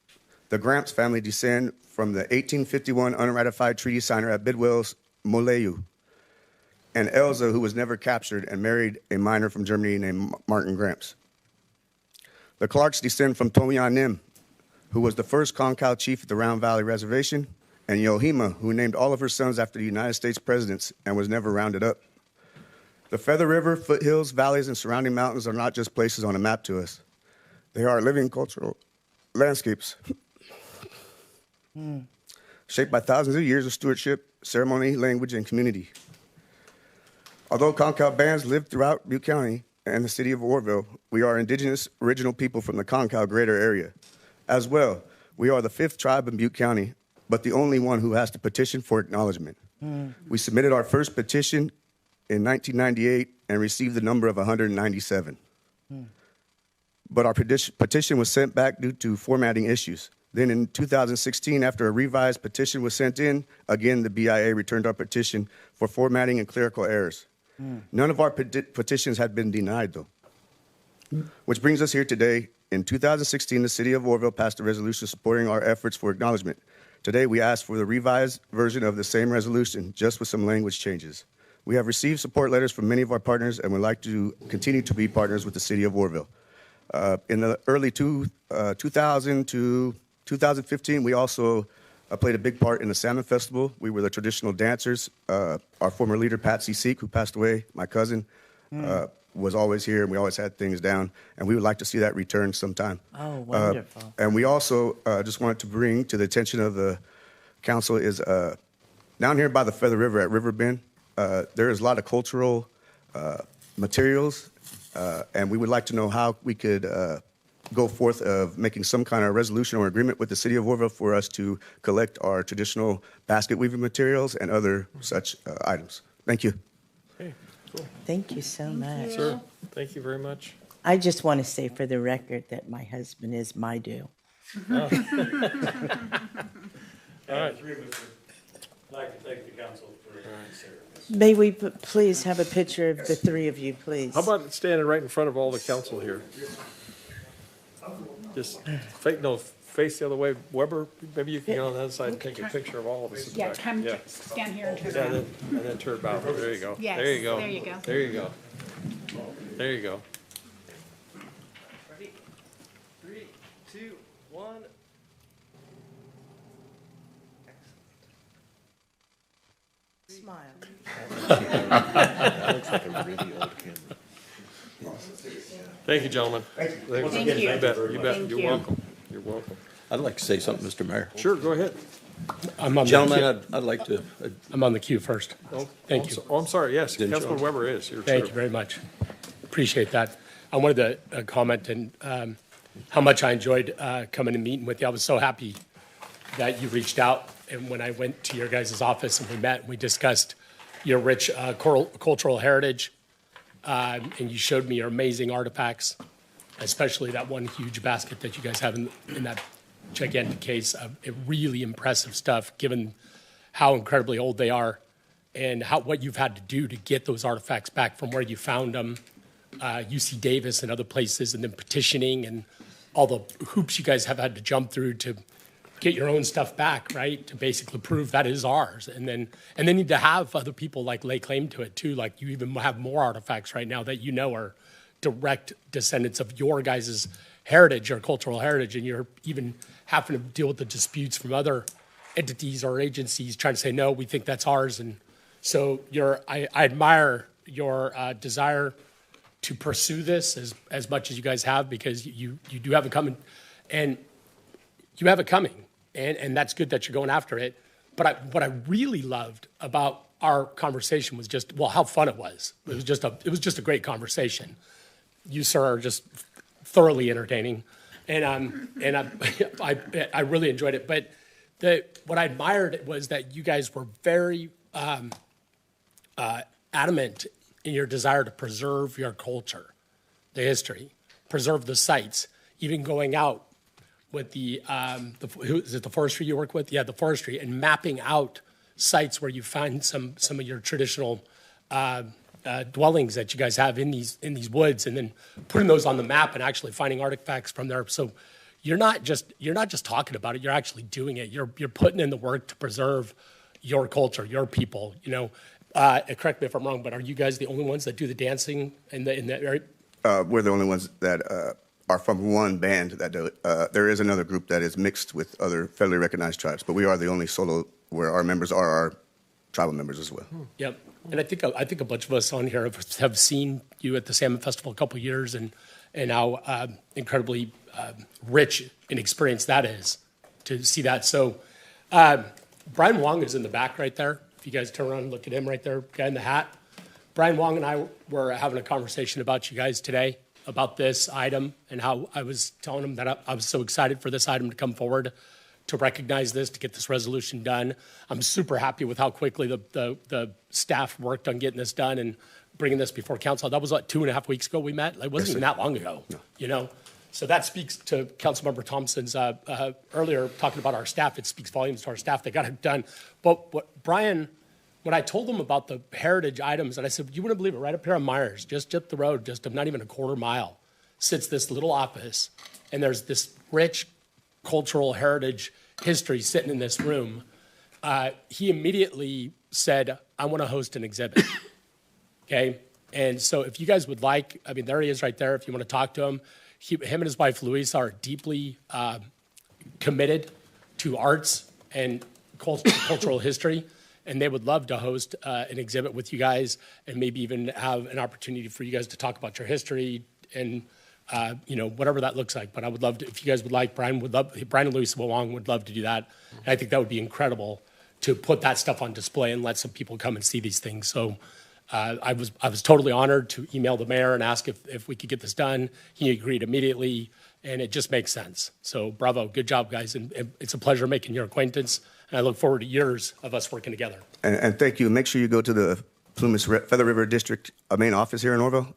The Gramps family descend from the 1851 unratified treaty signer at Bidwell's Moleyu, and Elza, who was never captured and married a miner from Germany named Martin Gramps. The Clarks descend from Tomian Nim, who was the first Concal chief at the Round Valley Reservation, and Yohima, who named all of her sons after the United States presidents and was never rounded up. The Feather River, foothills, valleys, and surrounding mountains are not just places on a map to us. They are living cultural landscapes shaped by thousands of years of stewardship, ceremony, language, and community. Although Concal bands live throughout Butte County and the city of Orville, we are indigenous original people from the Concal greater area. As well, we are the 5th tribe in Butte County, but the only one who has to petition for acknowledgement. We submitted our first petition in 1998 and received the number of 197. But our petition was sent back due to formatting issues. Then in 2016, after a revised petition was sent in, again, the BIA returned our petition for formatting and clerical errors. None of our petitions had been denied, though. Which brings us here today. In 2016, the city of Orville passed a resolution supporting our efforts for acknowledgement. Today, we ask for the revised version of the same resolution, just with some language changes. We have received support letters from many of our partners and would like to continue to be partners with the city of Orville. In the early 2000 to 2015, we also played a big part in the Salmon Festival. We were the traditional dancers. Our former leader, Patsy Seek, who passed away, my cousin, was always here, and we always had things down, and we would like to see that return sometime. Oh, wonderful. And we also just wanted to bring to the attention of the council is down here by the Feather River at River Bend, there is a lot of cultural materials, and we would like to know how we could go forth of making some kind of resolution or agreement with the city of Orville for us to collect our traditional basket weaving materials and other such items. Thank you. Okay, cool. Thank you so much. Sir, thank you very much. I just want to say for the record that my husband is my due. Oh. All right. I'd like to thank the council for considering this. May we please have a picture of the three of you, please? How about standing right in front of all the council here? Just face the other way. Weber, maybe you can get on the other side and take a picture of all of us. Yeah, come stand here and turn Yeah, around. and then turn about. There you go. Yes, There you go. there you go. There you go. There you go. Ready? 3, 2, 1. Smile. Thank you, gentlemen. Thank you. Thank you. You bet. You bet. You're welcome. You're welcome. I'd like to say something, Mr. Mayor. Sure, go ahead. I'm on Gentlemen, I'd like to. I'm on the queue first. Oh, Thank you. Oh, I'm sorry. Yes, Didn't Councilman you? Weber is. You're Thank true. you very much. Appreciate that. I wanted to comment and how much I enjoyed coming and meeting with you. I was so happy that you reached out, and when I went to your guys' office and we met, we discussed your rich cultural heritage and you showed me your amazing artifacts, especially that one huge basket that you guys have in that gigantic case of really impressive stuff, given how incredibly old they are and what you've had to do to get those artifacts back from where you found them, UC Davis and other places, and then petitioning and all the hoops you guys have had to jump through to get your own stuff back, right? To basically prove that is ours. And then need to have other people like lay claim to it too. Like you even have more artifacts right now that you know are direct descendants of your guys' heritage or cultural heritage, and you're even having to deal with the disputes from other entities or agencies trying to say, no, we think that's ours. And so I admire your desire to pursue this as much as you guys have, because you do have it coming, and you have it coming. And that's good that you're going after it. But what I really loved about our conversation was just, well, how fun it was. It was just a great conversation. You, sir, are just thoroughly entertaining, and I really enjoyed it. But what I admired was that you guys were very adamant in your desire to preserve your culture, the history, preserve the sites, even going out with is it the forestry you work with? Yeah, the forestry, and mapping out sites where you find some of your traditional dwellings that you guys have in these woods, and then putting those on the map and actually finding artifacts from there. So you're not just talking about it; you're actually doing it. You're putting in the work to preserve your culture, your people. You know, correct me if I'm wrong, but are you guys the only ones that do the dancing in the area? We're the only ones that are from one band that do it. There is another group that is mixed with other federally recognized tribes, but we are the only solo where our members are our tribal members as well. Yep. And I think a bunch of us on here have seen you at the Salmon Festival a couple of years, and how incredibly rich an experience that is to see that. So Brian Wong is in the back right there. If you guys turn around and look at him right there, guy in the hat. Brian Wong and I were having a conversation about you guys today, about this item, and how I was telling him that I was so excited for this item to come forward, to recognize this, to get this resolution done. I'm super happy with how quickly the staff worked on getting this done and bringing this before council. That was like 2.5 weeks ago we met. It wasn't even that long ago, you know? So that speaks to Councilmember Thompson's earlier talking about our staff. It speaks volumes to our staff. They got it done. But Brian, when I told him about the heritage items, and I said, you wouldn't believe it, right up here on Myers, just up the road, just not even a quarter mile, sits this little office, and there's this rich cultural heritage history sitting in this room. He immediately said, I want to host an exhibit, okay? And so if you guys would like, I mean, there he is right there, if you want to talk to him. Him and his wife, Louisa, are deeply committed to arts and cultural history, and they would love to host an exhibit with you guys, and maybe even have an opportunity for you guys to talk about your history and whatever that looks like. But I would love to, if you guys would like, Brian and Louisa Wong would love to do that. And I think that would be incredible to put that stuff on display and let some people come and see these things. So I was totally honored to email the mayor and ask if we could get this done. He agreed immediately, and it just makes sense. So bravo, good job, guys. And it's a pleasure making your acquaintance. And I look forward to years of us working together. And thank you. Make sure you go to the Plumas Feather River District main office here in Orville.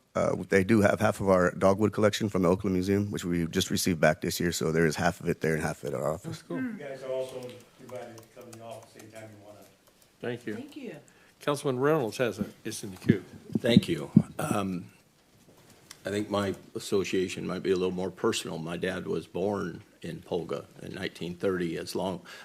They do have half of our dogwood collection from the Oakland Museum, which we just received back this year. So there is half of it there and half of it at our office. That's cool. You guys are also invited to come to the office anytime you want to. Thank you. Thank you. Councilman Reynolds is in the queue. Thank you. I think my association might be a little more personal. My dad was born in Polga in 1930,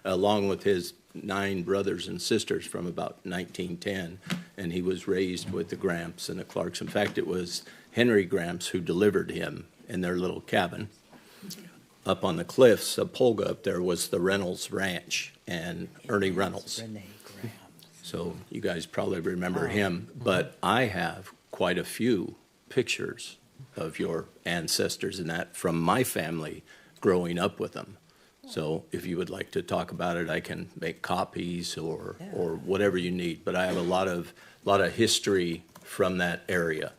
along with his 9 brothers and sisters from about 1910, and he was raised with the Gramps and the Clarks. In fact, it was Henry Gramps who delivered him in their little cabin. Up on the cliffs of Polga up there was the Reynolds Ranch and Ernie Reynolds. So you guys probably remember him, but I have quite a few pictures of your ancestors and that from my family growing up with them. So if you would like to talk about it, I can make copies or whatever you need. But I have a lot of history from that area.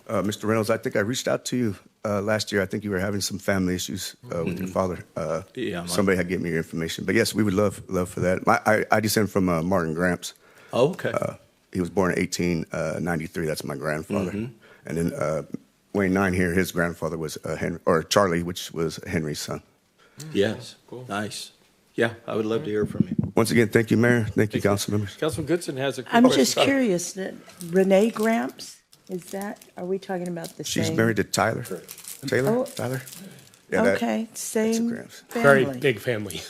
Mr. Reynolds, I think I reached out to you last year. I think you were having some family issues with your father. Somebody had given me your information. But yes, we would love for that. I descend from Martin Gramps. Oh, okay. He was born in 1893. That's my grandfather. And then Wayne Nine here, his grandfather was Henry, or Charlie, which was Henry's son. Yes, nice. Yeah, I would love to hear from you. Once again, thank you, Mayor. Thank you, council members. Councilman Goodson has a quick I'm question. just curious, that Renee Gramps, are we talking about the same? She's married to Tyler. Taylor? Oh. Tyler? Yeah, that- Okay, same Gramps. Very family. big family.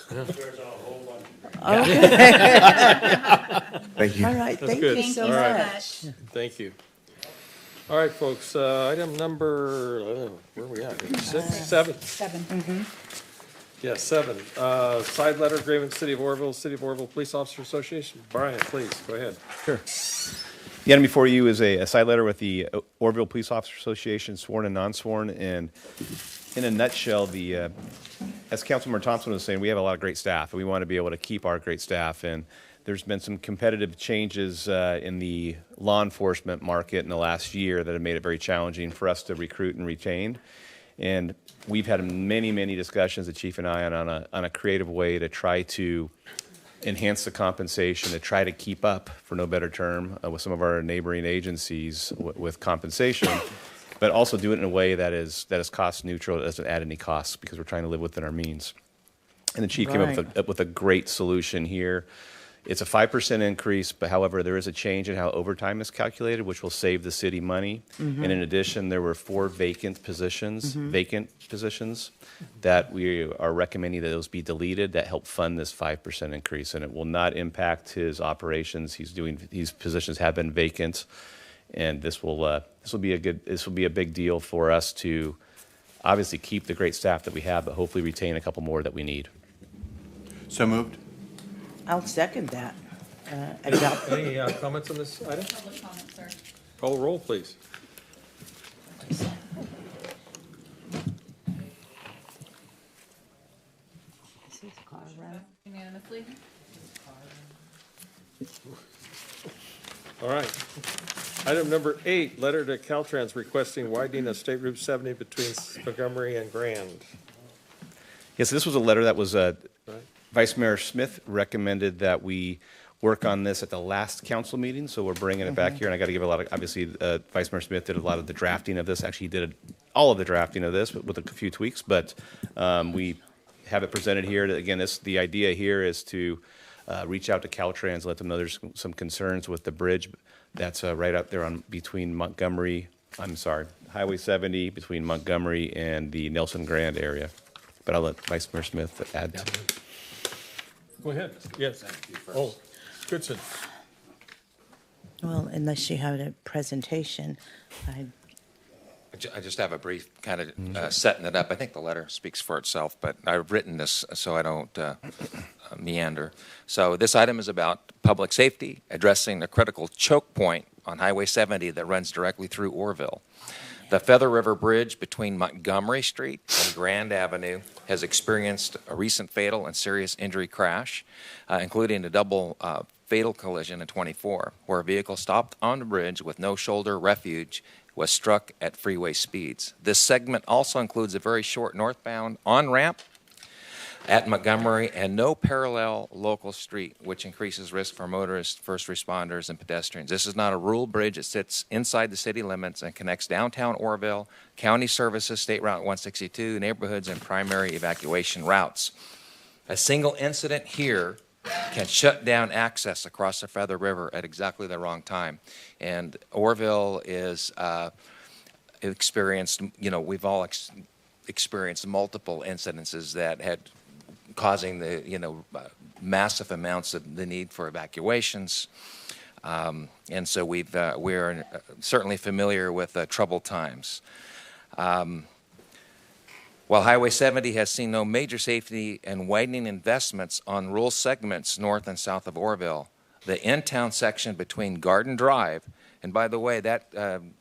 Okay. Thank you. All right, That's thank good. you so All right. much. Thank you. All right, folks, item number, where are we at? 7? 7. Yeah, 7. Side letter agreement, City of Oroville Police Officer Association. Brian, please, go ahead. Sure. The item before you is a side letter with the Oroville Police Officer Association, sworn and non-sworn. And in a nutshell, as Councilmember Thompson was saying, we have a lot of great staff, and we want to be able to keep our great staff. And there's been some competitive changes in the law enforcement market in the last year that have made it very challenging for us to recruit and retain. And we've had many, many discussions, the chief and I, on a creative way to try to enhance the compensation, to try to keep up, for no better term, with some of our neighboring agencies with compensation, but also do it in a way that is cost neutral, that doesn't add any costs, because we're trying to live within our means. And the chief came up with a great solution here. It's a 5% increase, but however, there is a change in how overtime is calculated, which will save the city money. Mhm. And in addition, there were 4 vacant positions that we are recommending that those be deleted that help fund this 5% increase. And it will not impact his operations. These positions have been vacant, and this will be a big deal for us to obviously keep the great staff that we have, but hopefully retain a couple more that we need. So moved. I'll second that. Any comments on this item? Public comment, sir. Call the roll, please. Unanimously? All right. Item number 8, letter to Caltrans requesting widening of State Route 70 between Montgomery and Grand. Yes, this was a letter that was Vice Mayor Smith recommended that we work on this at the last council meeting, so we're bringing it back here. And I got to give a lot of, obviously, Vice Mayor Smith did a lot of the drafting of this. Actually, he did all of the drafting of this with a few tweaks, but we have it presented here. Again, the idea here is to reach out to Caltrans, let them know there's some concerns with the bridge that's right up there Highway 70 between Montgomery and the Nelson Grand area. But I'll let Vice Mayor Smith add to it. Go ahead. Yes. Oh, Goodson. Well, unless you have a presentation, I just have a brief kind of setting it up. I think the letter speaks for itself, but I've written this so I don't meander. So this item is about public safety, addressing the critical choke point on Highway 70 that runs directly through Oroville. The Feather River Bridge between Montgomery Street and Grand Avenue has experienced a recent fatal and serious injury crash, including a double fatal collision in 24, where a vehicle stopped on the bridge with no shoulder refuge was struck at freeway speeds. This segment also includes a very short northbound on-ramp at Montgomery and no parallel local street, which increases risk for motorists, first responders, and pedestrians. This is not a rural bridge. It sits inside the city limits and connects downtown Oroville, county services, State Route 162, neighborhoods, and primary evacuation routes. A single incident here can shut down access across the Feather River at exactly the wrong time. And Oroville is experienced, we've all experienced multiple incidences that had causing the, massive amounts of the need for evacuations. And so we're certainly familiar with troubled times. While Highway 70 has seen no major safety and widening investments on rural segments north and south of Oroville, the in-town section between Garden Drive, and by the way, that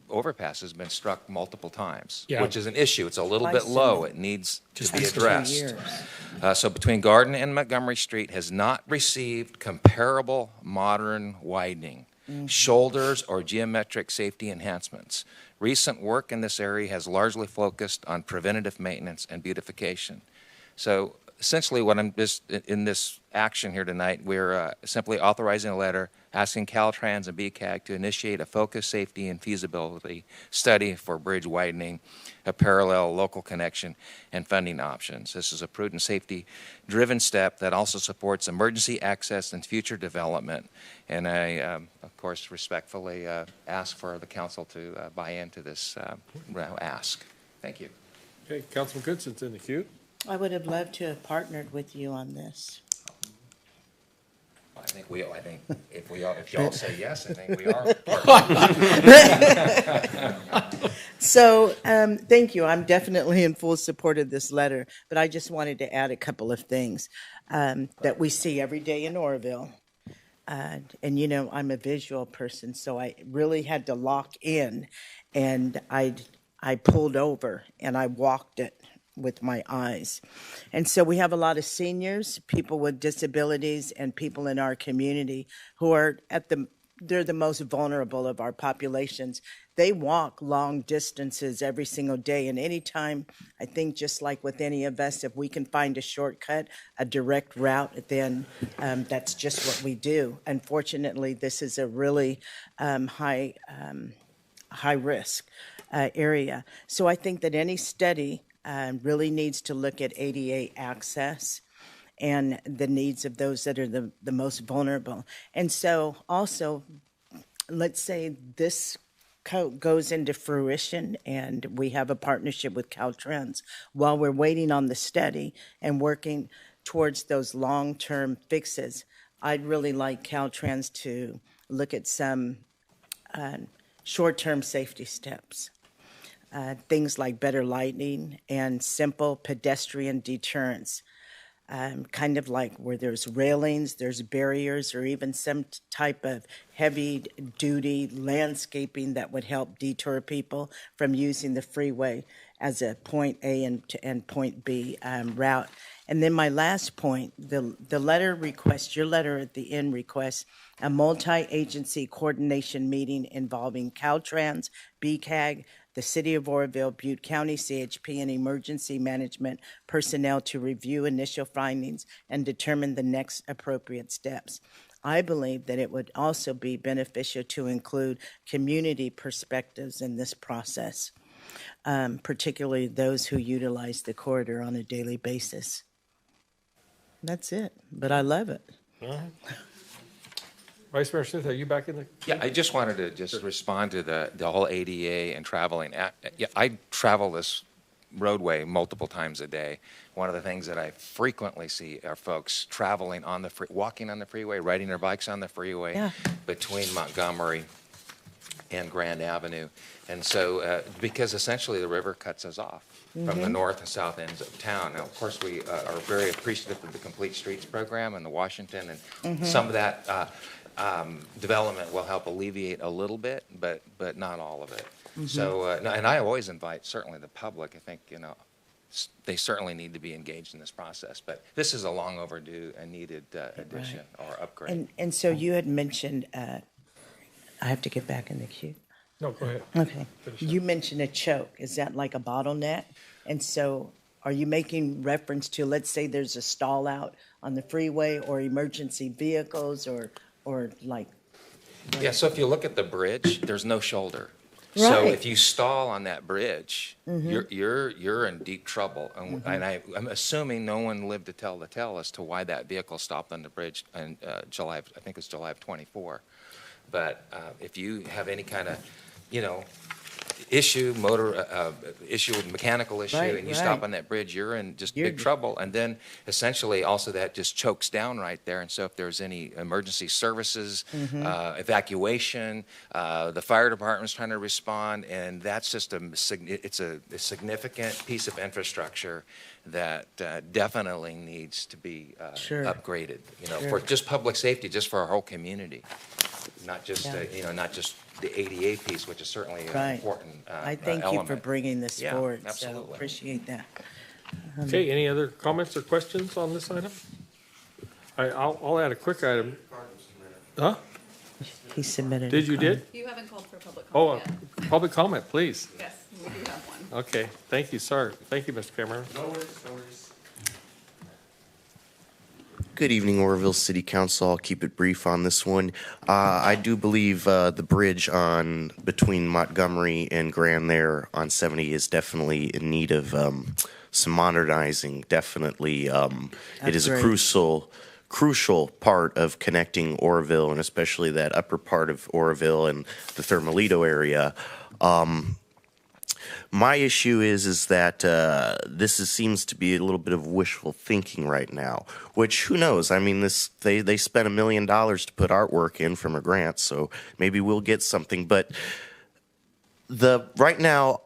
overpass has been struck multiple times, which is an issue. It's a little bit low. It needs to be addressed. So between Garden and Montgomery Street has not received comparable modern widening, shoulders, or geometric safety enhancements. Recent work in this area has largely focused on preventative maintenance and beautification. So essentially what I'm just, in this action here tonight, we're simply authorizing a letter asking Caltrans and BCAG to initiate a focused safety and feasibility study for bridge widening, a parallel local connection, and funding options. This is a prudent, safety-driven step that also supports emergency access and future development. And I, of course, respectfully ask for the council to buy into this ask. Thank you. Okay, Councilman Goodson's in the queue. I would have loved to have partnered with you on this. I think if y'all say yes, I think we are. So, thank you. I'm definitely in full support of this letter, but I just wanted to add a couple of things that we see every day in Oroville. And you know, I'm a visual person, so I really had to lock in, and I pulled over and I walked it with my eyes. And so we have a lot of seniors, people with disabilities, and people in our community who are they're the most vulnerable of our populations. They walk long distances every single day. And anytime, I think just like with any of us, if we can find a shortcut, a direct route, then that's just what we do. Unfortunately, this is a really high risk area. So I think that any study really needs to look at ADA access and the needs of those that are the most vulnerable. And so also, let's say this goes into fruition and we have a partnership with Caltrans while we're waiting on the study and working towards those long-term fixes. I'd really like Caltrans to look at some short-term safety steps. Things like better lighting and simple pedestrian deterrence, kind of like where there's railings, there's barriers, or even some type of heavy-duty landscaping that would help detour people from using the freeway as a point A and point B route. And then my last point, the letter requests, your letter at the end requests a multi-agency coordination meeting involving Caltrans, BCAG, the City of Oroville, Butte County, CHP, and emergency management personnel to review initial findings and determine the next appropriate steps. I believe that it would also be beneficial to include community perspectives in this process, particularly those who utilize the corridor on a daily basis. That's it, but I love it. All right. Vice Mayor Smith, are you back in the? Yeah, I just wanted to just respond to the whole ADA and traveling. Yeah, I travel this roadway multiple times a day. One of the things that I frequently see are folks traveling on walking on the freeway, riding their bikes on the freeway between Montgomery and Grand Avenue. And so, because essentially the river cuts us off from the north and south ends of town. Now, of course, we are very appreciative of the Complete Streets program and the Washington, and some of that development will help alleviate a little bit, but not all of it. So, and I always invite certainly the public. I think, you know, they certainly need to be engaged in this process. But this is a long overdue and needed addition or upgrade. And so you had mentioned, I have to get back in the queue. No, go ahead. Okay. You mentioned a choke. Is that like a bottleneck? And so are you making reference to, let's say there's a stall out on the freeway or emergency vehicles or like? Yeah, so if you look at the bridge, there's no shoulder. So if you stall on that bridge, you're in deep trouble. And, I'm assuming no one lived to tell the tale as to why that vehicle stopped on the bridge in July, I think it's July of 24. But if you have any kind of, you know, mechanical issue, and you stop on that bridge, you're in just big trouble. And then essentially also that just chokes down right there. And so if there's any emergency services, evacuation, the fire department's trying to respond, and that's just it's a significant piece of infrastructure that definitely needs to be upgraded, you know, for just public safety, just for our whole community. Not just, you know, not just the ADA piece, which is certainly an important I thank element. you for bringing this forward. Absolutely. So appreciate that. Okay, any other comments or questions on this item? I'll add a quick item. Huh? He submitted. Did you did? You haven't called for public comment yet. Public comment, please. Yes, we do have one. Okay, thank you, sir. Thank you, Mr. Cameron. No worries, no worries. Good evening, Oroville City Council. I'll keep it brief on this one. I do believe the bridge on between Montgomery and Grand there on 70 is definitely in need of some modernizing. Definitely, it is a crucial part of connecting Oroville and especially that upper part of Oroville and the Thermalito area. My issue is that seems to be a little bit of wishful thinking right now, which who knows? I mean, they spent $1 million to put artwork in from a grant, so maybe we'll get something. But right now,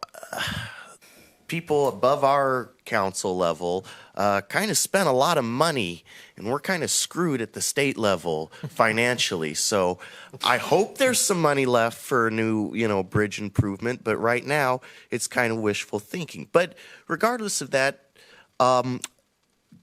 people above our council level kind of spent a lot of money, and we're kind of screwed at the state level financially. So I hope there's some money left for a new, bridge improvement. But right now, it's kind of wishful thinking. But regardless of that,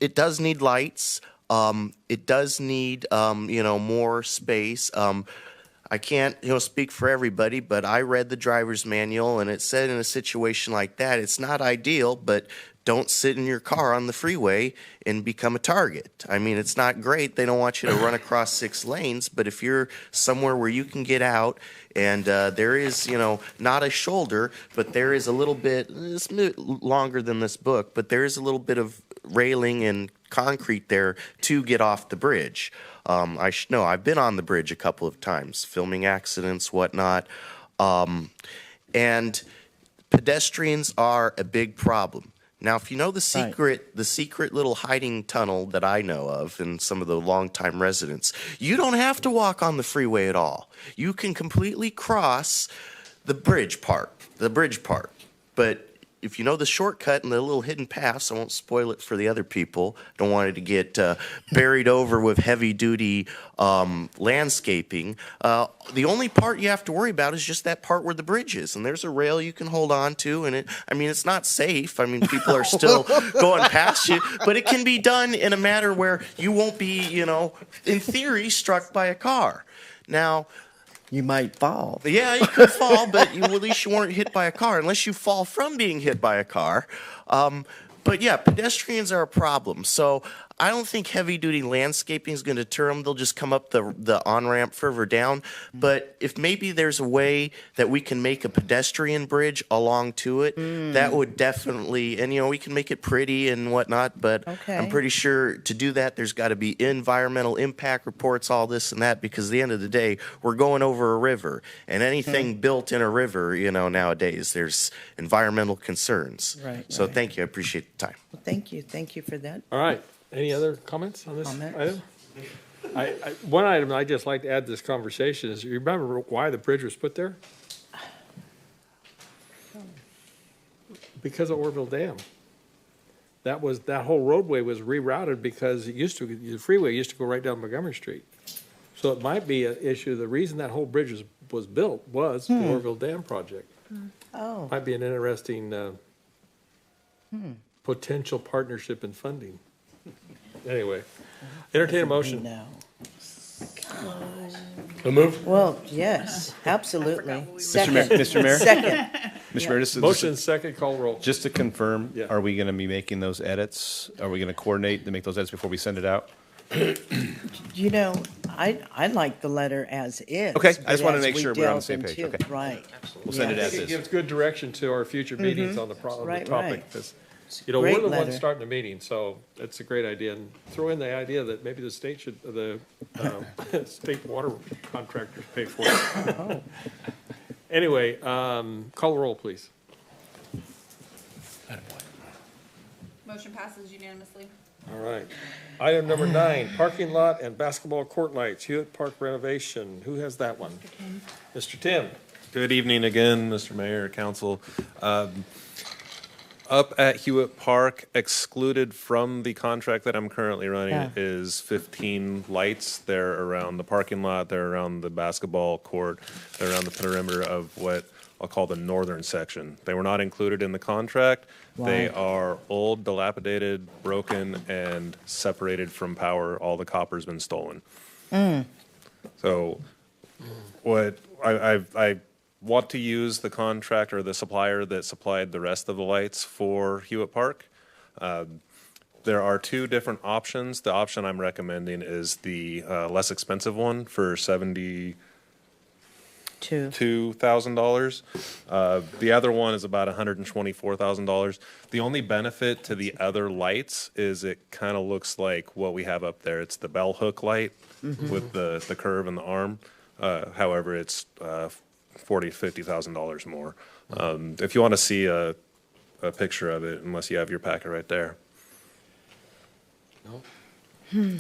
it does need lights. It does need, more space. I can't, speak for everybody, but I read the driver's manual, and it said in a situation like that, it's not ideal, but don't sit in your car on the freeway and become a target. I mean, it's not great. They don't want you to run across 6 lanes, but if you're somewhere where you can get out and there is, not a shoulder, but there is a little bit, it's longer than this book, but there is a little bit of railing and concrete there to get off the bridge. I've been on the bridge a couple of times, filming accidents, whatnot, and pedestrians are a big problem. Now, if you know the secret little hiding tunnel that I know of and some of the longtime residents, you don't have to walk on the freeway at all. You can completely cross the bridge part. But if you know the shortcut and the little hidden paths, I won't spoil it for the other people. Don't want it to get buried over with heavy-duty landscaping. The only part you have to worry about is just that part where the bridge is, and there's a rail you can hold on to, and it's not safe. I mean, people are still going past you, but it can be done in a manner where you won't be, in theory, struck by a car. Now, you might fall. Yeah, you could fall, but at least you weren't hit by a car, unless you fall from being hit by a car. But yeah, pedestrians are a problem. So I don't think heavy-duty landscaping is going to deter them. They'll just come up the on-ramp further down. But if maybe there's a way that we can make a pedestrian bridge along to it, that would definitely, and we can make it pretty and whatnot, but I'm pretty sure to do that, there's got to be environmental impact reports, all this and that, because at the end of the day, we're going over a river, and anything built in a river, nowadays, there's environmental concerns. Right. So thank you. I appreciate the time. Well, thank you. Thank you for that. All right. Any other comments on this item? One item I'd just like to add to this conversation is, you remember why the bridge was put there? Because of Oroville Dam. That whole roadway was rerouted because the freeway used to go right down Montgomery Street. So it might be an issue. The reason that whole bridge was built was the Oroville Dam project. Oh. Might be an interesting potential partnership in funding. Anyway, entertain a motion. So move. Well, yes, absolutely. Mr. Mayor? Second. Mr. Mayor, this is Motion second, call roll. just to confirm, are we going to be making those edits? Are we going to coordinate to make those edits before we send it out? I like the letter as is. Okay, I just but wanted to as make we sure we're on the delve same page. into- Okay. Right. We'll send it Yes. as It is. gives good direction to our future meetings on the Right, topic. right. 'Cause, Great we're the letter. ones starting the meeting, so that's a great idea. And throw in the idea that maybe the state should, the state water contractors pay for it. Anyway, call the roll, please. Motion passes unanimously. All right. Item number 9, parking lot and basketball court lights, Hewitt Park renovation. Who has that one? Mr. Tim. Good evening again, Mr. Mayor, Council. Up at Hewitt Park, excluded from the contract that I'm currently running is 15 lights. They're around the parking lot, they're around the basketball court, they're around the perimeter of what I'll call the northern section. They were not included in the contract. They are old, dilapidated, broken, and separated from power. All the copper's been stolen. So what I want to use the contractor, the supplier that supplied the rest of the lights for Hewitt Park. There are two different options. The option I'm recommending is the less expensive one for $72,000. The other one is about $124,000. The only benefit to the other lights is it kind of looks like what we have up there. It's the bell hook light with the curve and the arm. However, it's $40,000 to $50,000 more. If you want to see a picture of it, unless you have your packet right there. No?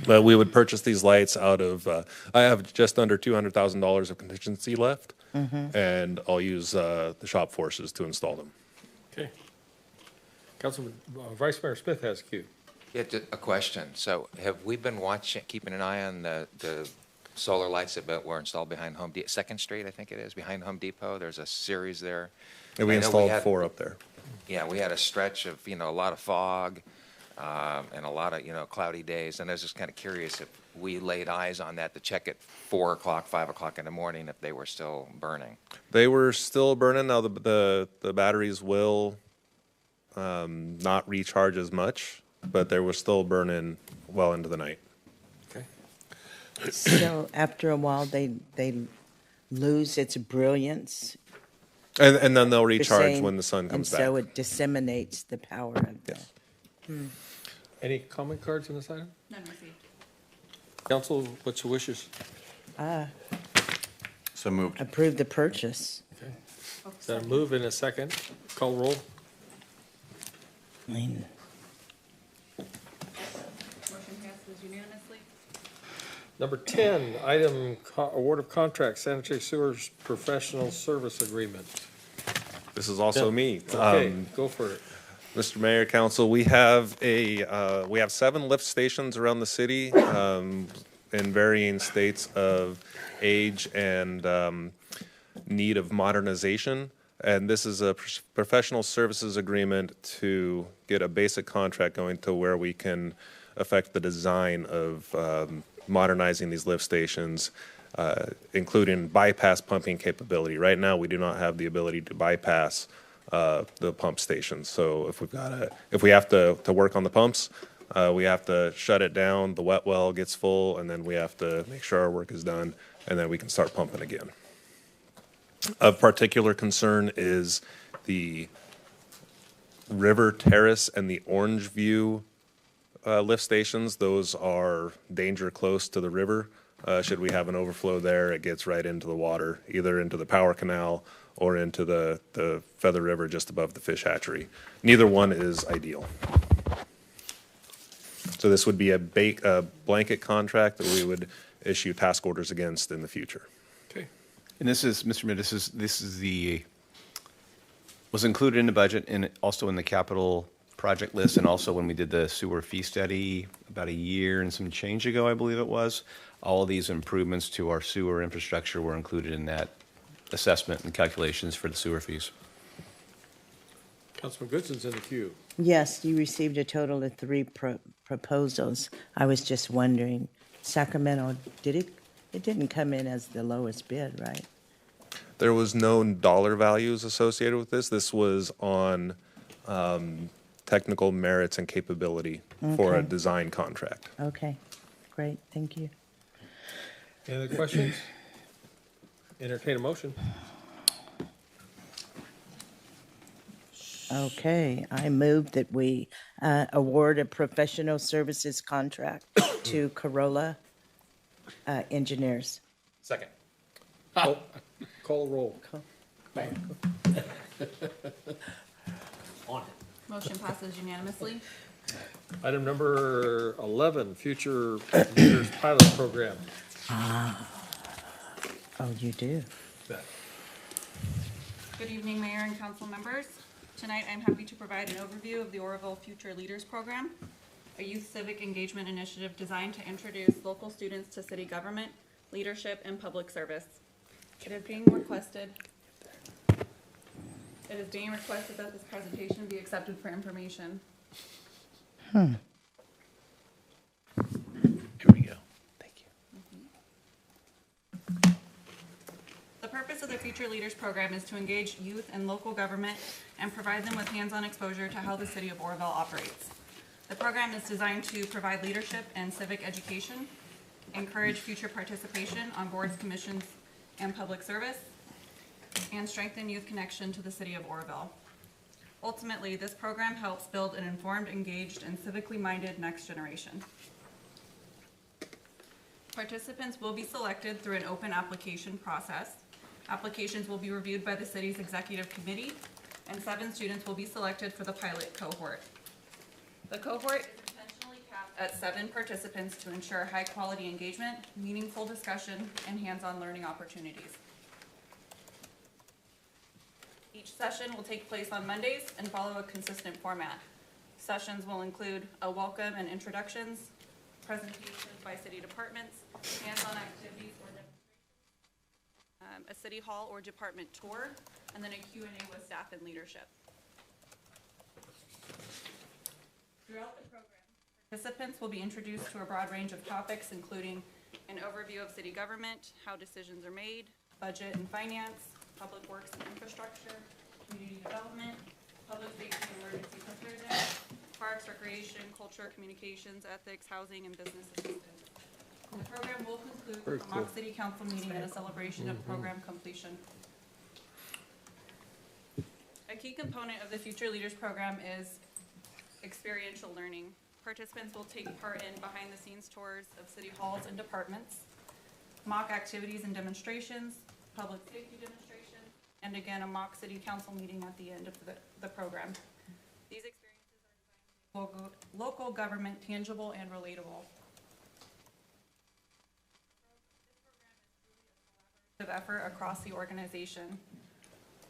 But we would purchase these lights out of, I have just under $200,000 of contingency left, and I'll use the shop forces to install them. Okay. Councilman, Vice Mayor Smith has a cue. Yeah, a question. So have we been keeping an eye on the solar lights that were installed behind Home Depot, 2nd Street, I think it is, behind Home Depot? There's a series there. And we I know installed had- 4 up there. Yeah, we had a stretch of, a lot of fog and a lot of, cloudy days. And I was just kind of curious if we laid eyes on that to check at 4 o'clock, 5 o'clock in the morning if they were still burning. They were still burning. Now the batteries will not recharge as much, but they were still burning well into the night. Okay. So after a while, they lose its brilliance. And then they'll You're recharge saying, when the sun comes and so back. it disseminates the power of the. Any comment cards on this item? None received. Council, what's your wishes? So moved. Approve the purchase. Okay. Is that a move in a second? Call roll. Motion passes unanimously. Number 10, item award of contract sanitary sewers professional service agreement. This is also me. Okay, go for it. Mr. Mayor, Council, we have 7 lift stations around the city in varying states of age and need of modernization. And this is a professional services agreement to get a basic contract going to where we can affect the design of modernizing these lift stations, including bypass pumping capability. Right now, we do not have the ability to bypass the pump stations. So if we have to work on the pumps, we have to shut it down, the wet well gets full, and then we have to make sure our work is done, and then we can start pumping again. Of particular concern is the River Terrace and the Orange View lift stations. Those are danger close to the river. Should we have an overflow there, it gets right into the water, either into the power canal or into the Feather River just above the fish hatchery. Neither one is ideal. So this would be a blanket contract that we would issue task orders against in the future. Okay. And this is, Mr. Mayor, was included in the budget and also in the capital project list, and also when we did the sewer fee study about a year and some change ago, I believe it was. All of these improvements to our sewer infrastructure were included in that assessment and calculations for the sewer fees. Councilman Goodson's in the queue. Yes, you received a total of 3 proposals. I was just wondering, Sacramento, it didn't come in as the lowest bid, right? There was no dollar values associated with this. This was on technical merits and capability for a Okay. design contract. Okay, great, thank you. Any other questions? Entertain a motion. Okay, I move that we award a professional services contract to Corolla Engineers. Second. Call roll. Motion passes unanimously. Item number 11, future leaders pilot program. Oh, you do? Good evening, Mayor and council members. Tonight, I'm happy to provide an overview of the Oroville Future Leaders Program, a youth civic engagement initiative designed to introduce local students to city government, leadership, and public service. It is being requested that this presentation be accepted for information. Here we go. The purpose of the Future Leaders Program is to engage youth and local government and provide them with hands-on exposure to how the city of Oroville operates. The program is designed to provide leadership and civic education, encourage future participation on boards, commissions, and public service, and strengthen youth connection to the city of Oroville. Ultimately, this program helps build an informed, engaged, and civically minded next generation. Participants will be selected through an open application process. Applications will be reviewed by the city's executive committee, and 7 students will be selected for the pilot cohort. The cohort is intentionally capped at 7 participants to ensure high-quality engagement, meaningful discussion, and hands-on learning opportunities. Each session will take place on Mondays and follow a consistent format. Sessions will include a welcome and introductions, presentations by city departments, hands-on activities or demonstrations, a city hall or department tour, and then a Q&A with staff and leadership. Throughout the program, participants will be introduced to a broad range of topics, including an overview of city government, how decisions are made, budget and finance, public works and infrastructure, community development, public safety and emergency preparedness, parks, recreation, culture, communications, ethics, housing, and business assistance. The program will conclude with a mock city council meeting and a celebration of program completion. A key component of the Future Leaders program is experiential learning. Participants will take part in behind-the-scenes tours of city halls and departments, mock activities and demonstrations, public safety demonstrations, and again, a mock city council meeting at the end of the program. These experiences are designed to make local government tangible and relatable. This program is truly a collaborative effort across the organization.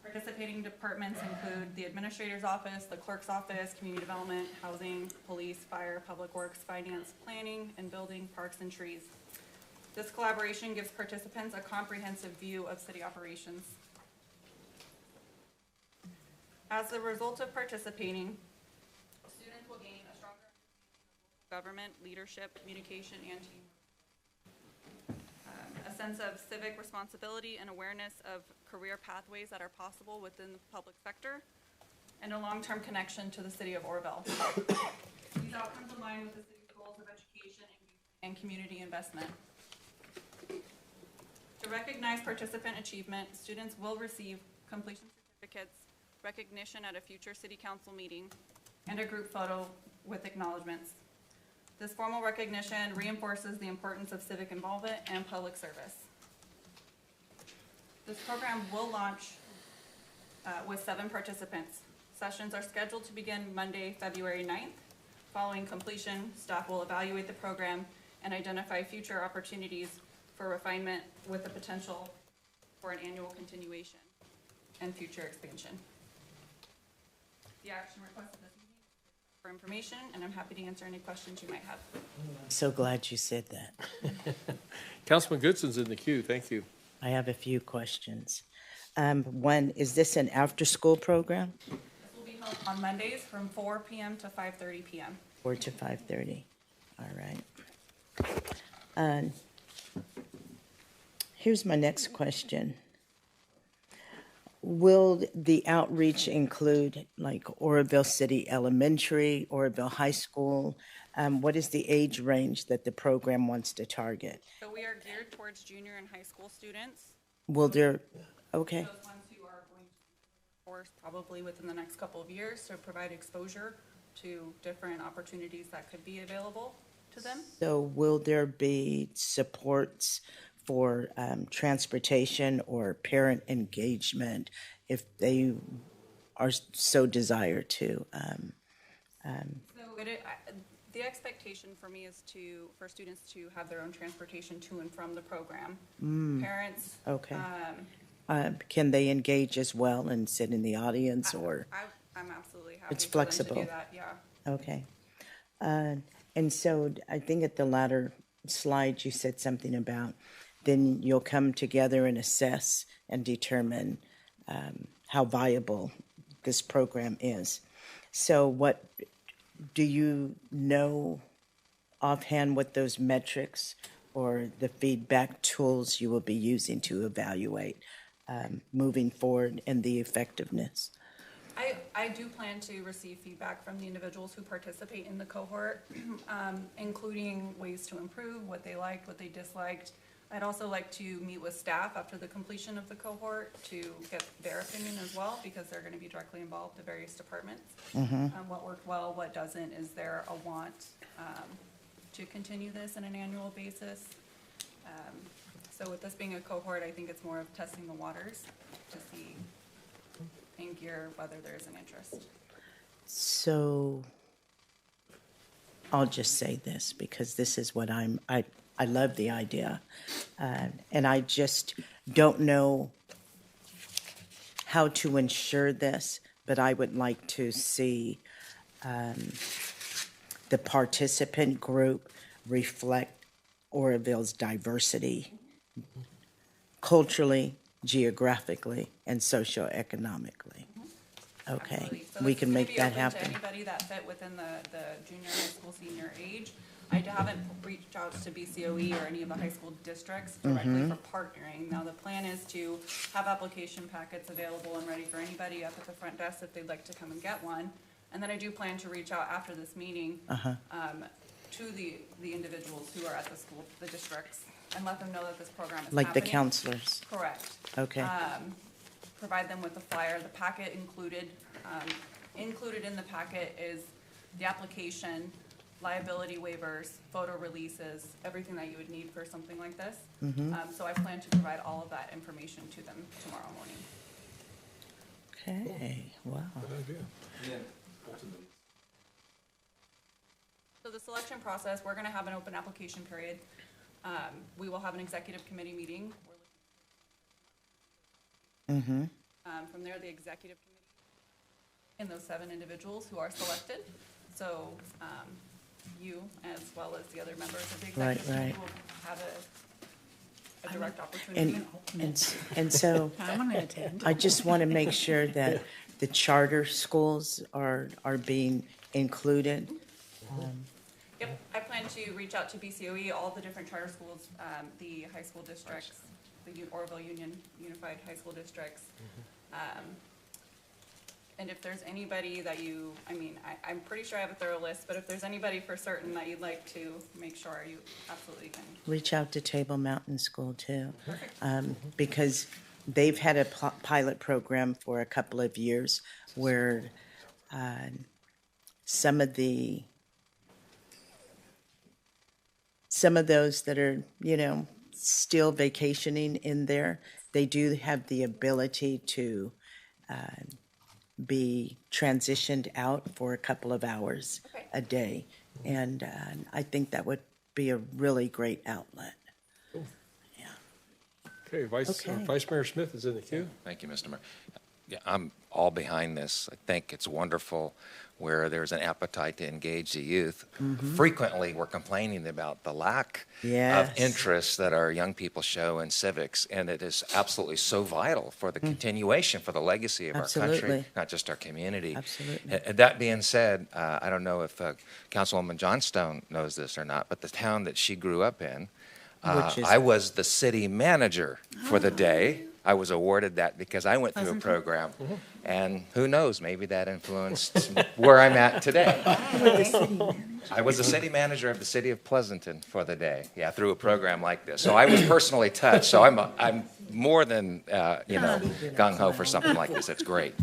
Participating departments include the administrator's office, the clerk's office, community development, housing, police, fire, public works, finance, planning, and building, parks, and trees. This collaboration gives participants a comprehensive view of city operations. As a result of participating, students will gain a stronger understanding of local government, leadership, communication, and teamwork. A sense of civic responsibility and awareness of career pathways that are possible within the public sector, and a long-term connection to the city of Oroville. These outcomes align with the city's goals of education and community investment. To recognize participant achievement, students will receive completion certificates, recognition at a future city council meeting, and a group photo with acknowledgements. This formal recognition reinforces the importance of civic involvement and public service. This program will launch with 7 participants. Sessions are scheduled to begin Monday, February 9th. Following completion, staff will evaluate the program and identify future opportunities for refinement with the potential for an annual continuation and future expansion. The action requested this evening is for information, and I'm happy to answer any questions you might have. So glad you said that. Councilman Goodson's in the queue. Thank you. I have a few questions. One, is this an after-school program? This will be held on Mondays from 4 p.m. to 5:30 p.m. 4 to 5:30. All right. Here's my next question. Will the outreach include like Oroville City Elementary, Oroville High School? What is the age range that the program wants to target? So we are geared towards junior and high school students. Will there, okay. Those ones who are going to course probably within the next couple of years to provide exposure to different opportunities that could be available to them. So will there be supports for transportation or parent engagement if they are so desire to? The expectation for me is for students to have their own transportation to and from the program. Parents. Okay. Can they engage as well and sit in the audience, or? I'm absolutely happy It's for them flexible. to do that, yeah. Okay. And so I think at the latter slide, you said something about then you'll come together and assess and determine how viable this program is. So what, do you know offhand what those metrics or the feedback tools you will be using to evaluate moving forward and the effectiveness? I do plan to receive feedback from the individuals who participate in the cohort, including ways to improve, what they liked, what they disliked. I'd also like to meet with staff after the completion of the cohort to get their opinion as well, because they're going to be directly involved, the various departments. What worked well, what doesn't. Is there a want to continue this on an annual basis? So with this being a cohort, I think it's more of testing the waters to see in gear whether there's an interest. So I'll just say this because this is what I love the idea. And I just don't know how to ensure this, but I would like to see the participant group reflect Oroville's diversity culturally, geographically, and socioeconomically. Okay, Absolutely. So we this can is gonna make be that open happen. to anybody that fit within the junior high school, senior age. I haven't reached out to BCOE or any of the high school districts directly for partnering. Now, the plan is to have application packets available and ready for anybody up at the front desk if they'd like to come and get one. And then I do plan to reach out after this meeting to the individuals who are at the school, the districts, and let them know that this program is Like the happening. counselors. Correct. Okay. Provide them with the flyer, the packet included. Included in the packet is the application, liability waivers, photo releases, everything that you would need for something like this. So I plan to provide all of that information to them tomorrow morning. Okay, wow. So the selection process, we're gonna have an open application period. We will have an executive committee meeting. From there, the executive committee and those 7 individuals who are selected. So you, as well as the other members of the executive Right, committee, will have a direct opportunity. And so I want to attend. I just want to make sure that the charter schools are being included. Yep, I plan to reach out to BCOE, all the different charter schools, the high school districts, the Oroville Unified High School Districts. And if there's anybody that I'm pretty sure I have a thorough list, but if there's anybody for certain that you'd like to make sure, you absolutely can. Reach out to Table Mountain School too, because they've had a pilot program for a couple of years where some of those that are, still vacationing in there, they do have the ability to be transitioned out for a couple of hours a day. And I think that would be a really great outlet. Okay, Vice Mayor Smith is in the queue. Thank you, Mr. Mayor. Yeah, I'm all behind this. I think it's wonderful where there's an appetite to engage the youth. Frequently, we're complaining about the lack of interest that our young people show in civics, and it is absolutely so vital for the continuation, for the legacy of our country, not just our community. Absolutely. That being said, I don't know if Councilwoman Johnstone knows this or not, but the town that she grew up in, I was the city manager for the day. I was awarded that because I went through a program, and who knows, maybe that influenced where I'm at today. I was the city manager of the city of Pleasanton for the day, through a program like this. So I was personally touched. So I'm more than gung ho for something like this. It's great.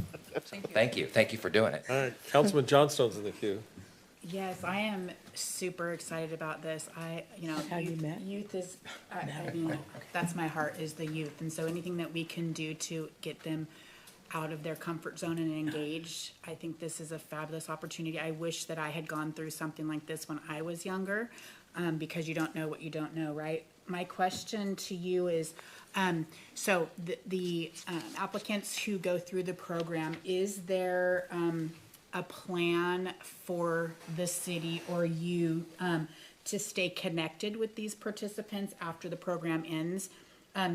Thank you for doing it. All right, Councilman Johnstone's in the queue. Yes, I am super excited about this. Youth is, that's my heart, is the youth. And so anything that we can do to get them out of their comfort zone and engaged, I think this is a fabulous opportunity. I wish that I had gone through something like this when I was younger, because you don't know what you don't know, right? My question to you is, so the applicants who go through the program, is there a plan for the city or you to stay connected with these participants after the program ends,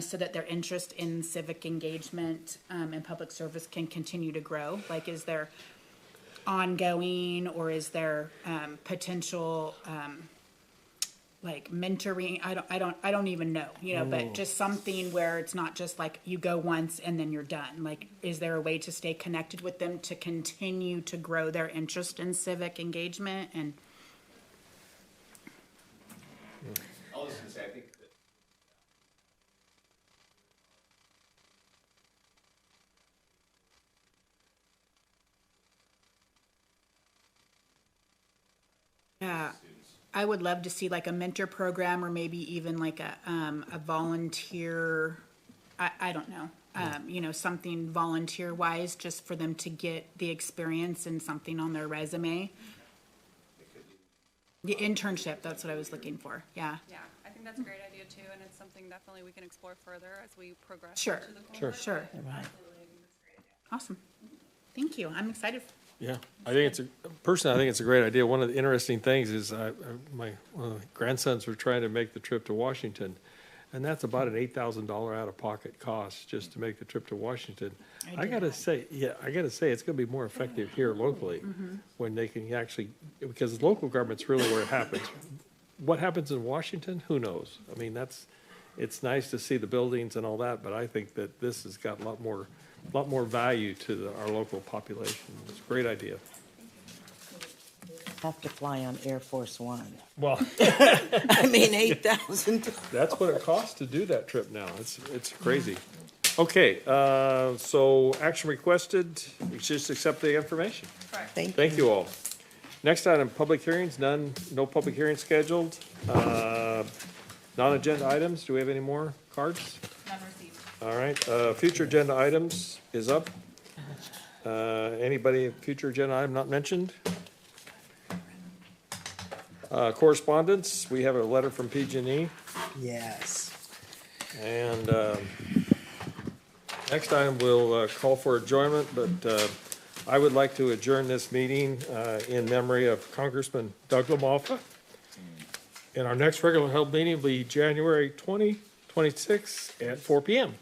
so that their interest in civic engagement and public service can continue to grow? Like, is there ongoing, or is there potential like mentoring. I don't even know, you know, but just something where it's not just like you go once and then you're done. Like, is there a way to stay connected with them to continue to grow their interest in civic engagement? And I was gonna say, I think that yeah, I would love to see like a mentor program or maybe even like a volunteer, I don't know, you know, something volunteer wise, just for them to get the experience and something on their resume. The internship, that's what I was looking for, yeah. Yeah, I think that's a great idea too, and it's something definitely we can explore further as we progress. Sure, into the sure, cohort. sure. Awesome. Thank you, I'm excited. Yeah, I think personally, I think it's a great idea. One of the interesting things is one of my grandsons were trying to make the trip to Washington, and that's about an $8,000 out-of-pocket cost just to make the trip to Washington. I gotta say, it's gonna be more effective here locally when they can actually, because local government's really where it happens. What happens in Washington, who knows? I mean, it's nice to see the buildings and all that, but I think that this has got a lot more value to our local population. It's a great idea. Have to fly on Air Force One. Well, I mean, 8,000. that's what it costs to do that trip now. It's crazy. Okay, so action requested, we just accept the information. Thank you all. Next item, public hearings, no public hearings scheduled. Non-agenda items, do we have any more cards? None received. All right, future agenda items is up. Anybody, future agenda item not mentioned? Correspondence, we have a letter from PG&E. Yes. And next item, we'll call for adjournment, but I would like to adjourn this meeting in memory of Congressman Doug LaMalfa. And our next regular held meeting will be January 2026 at 4 p.m.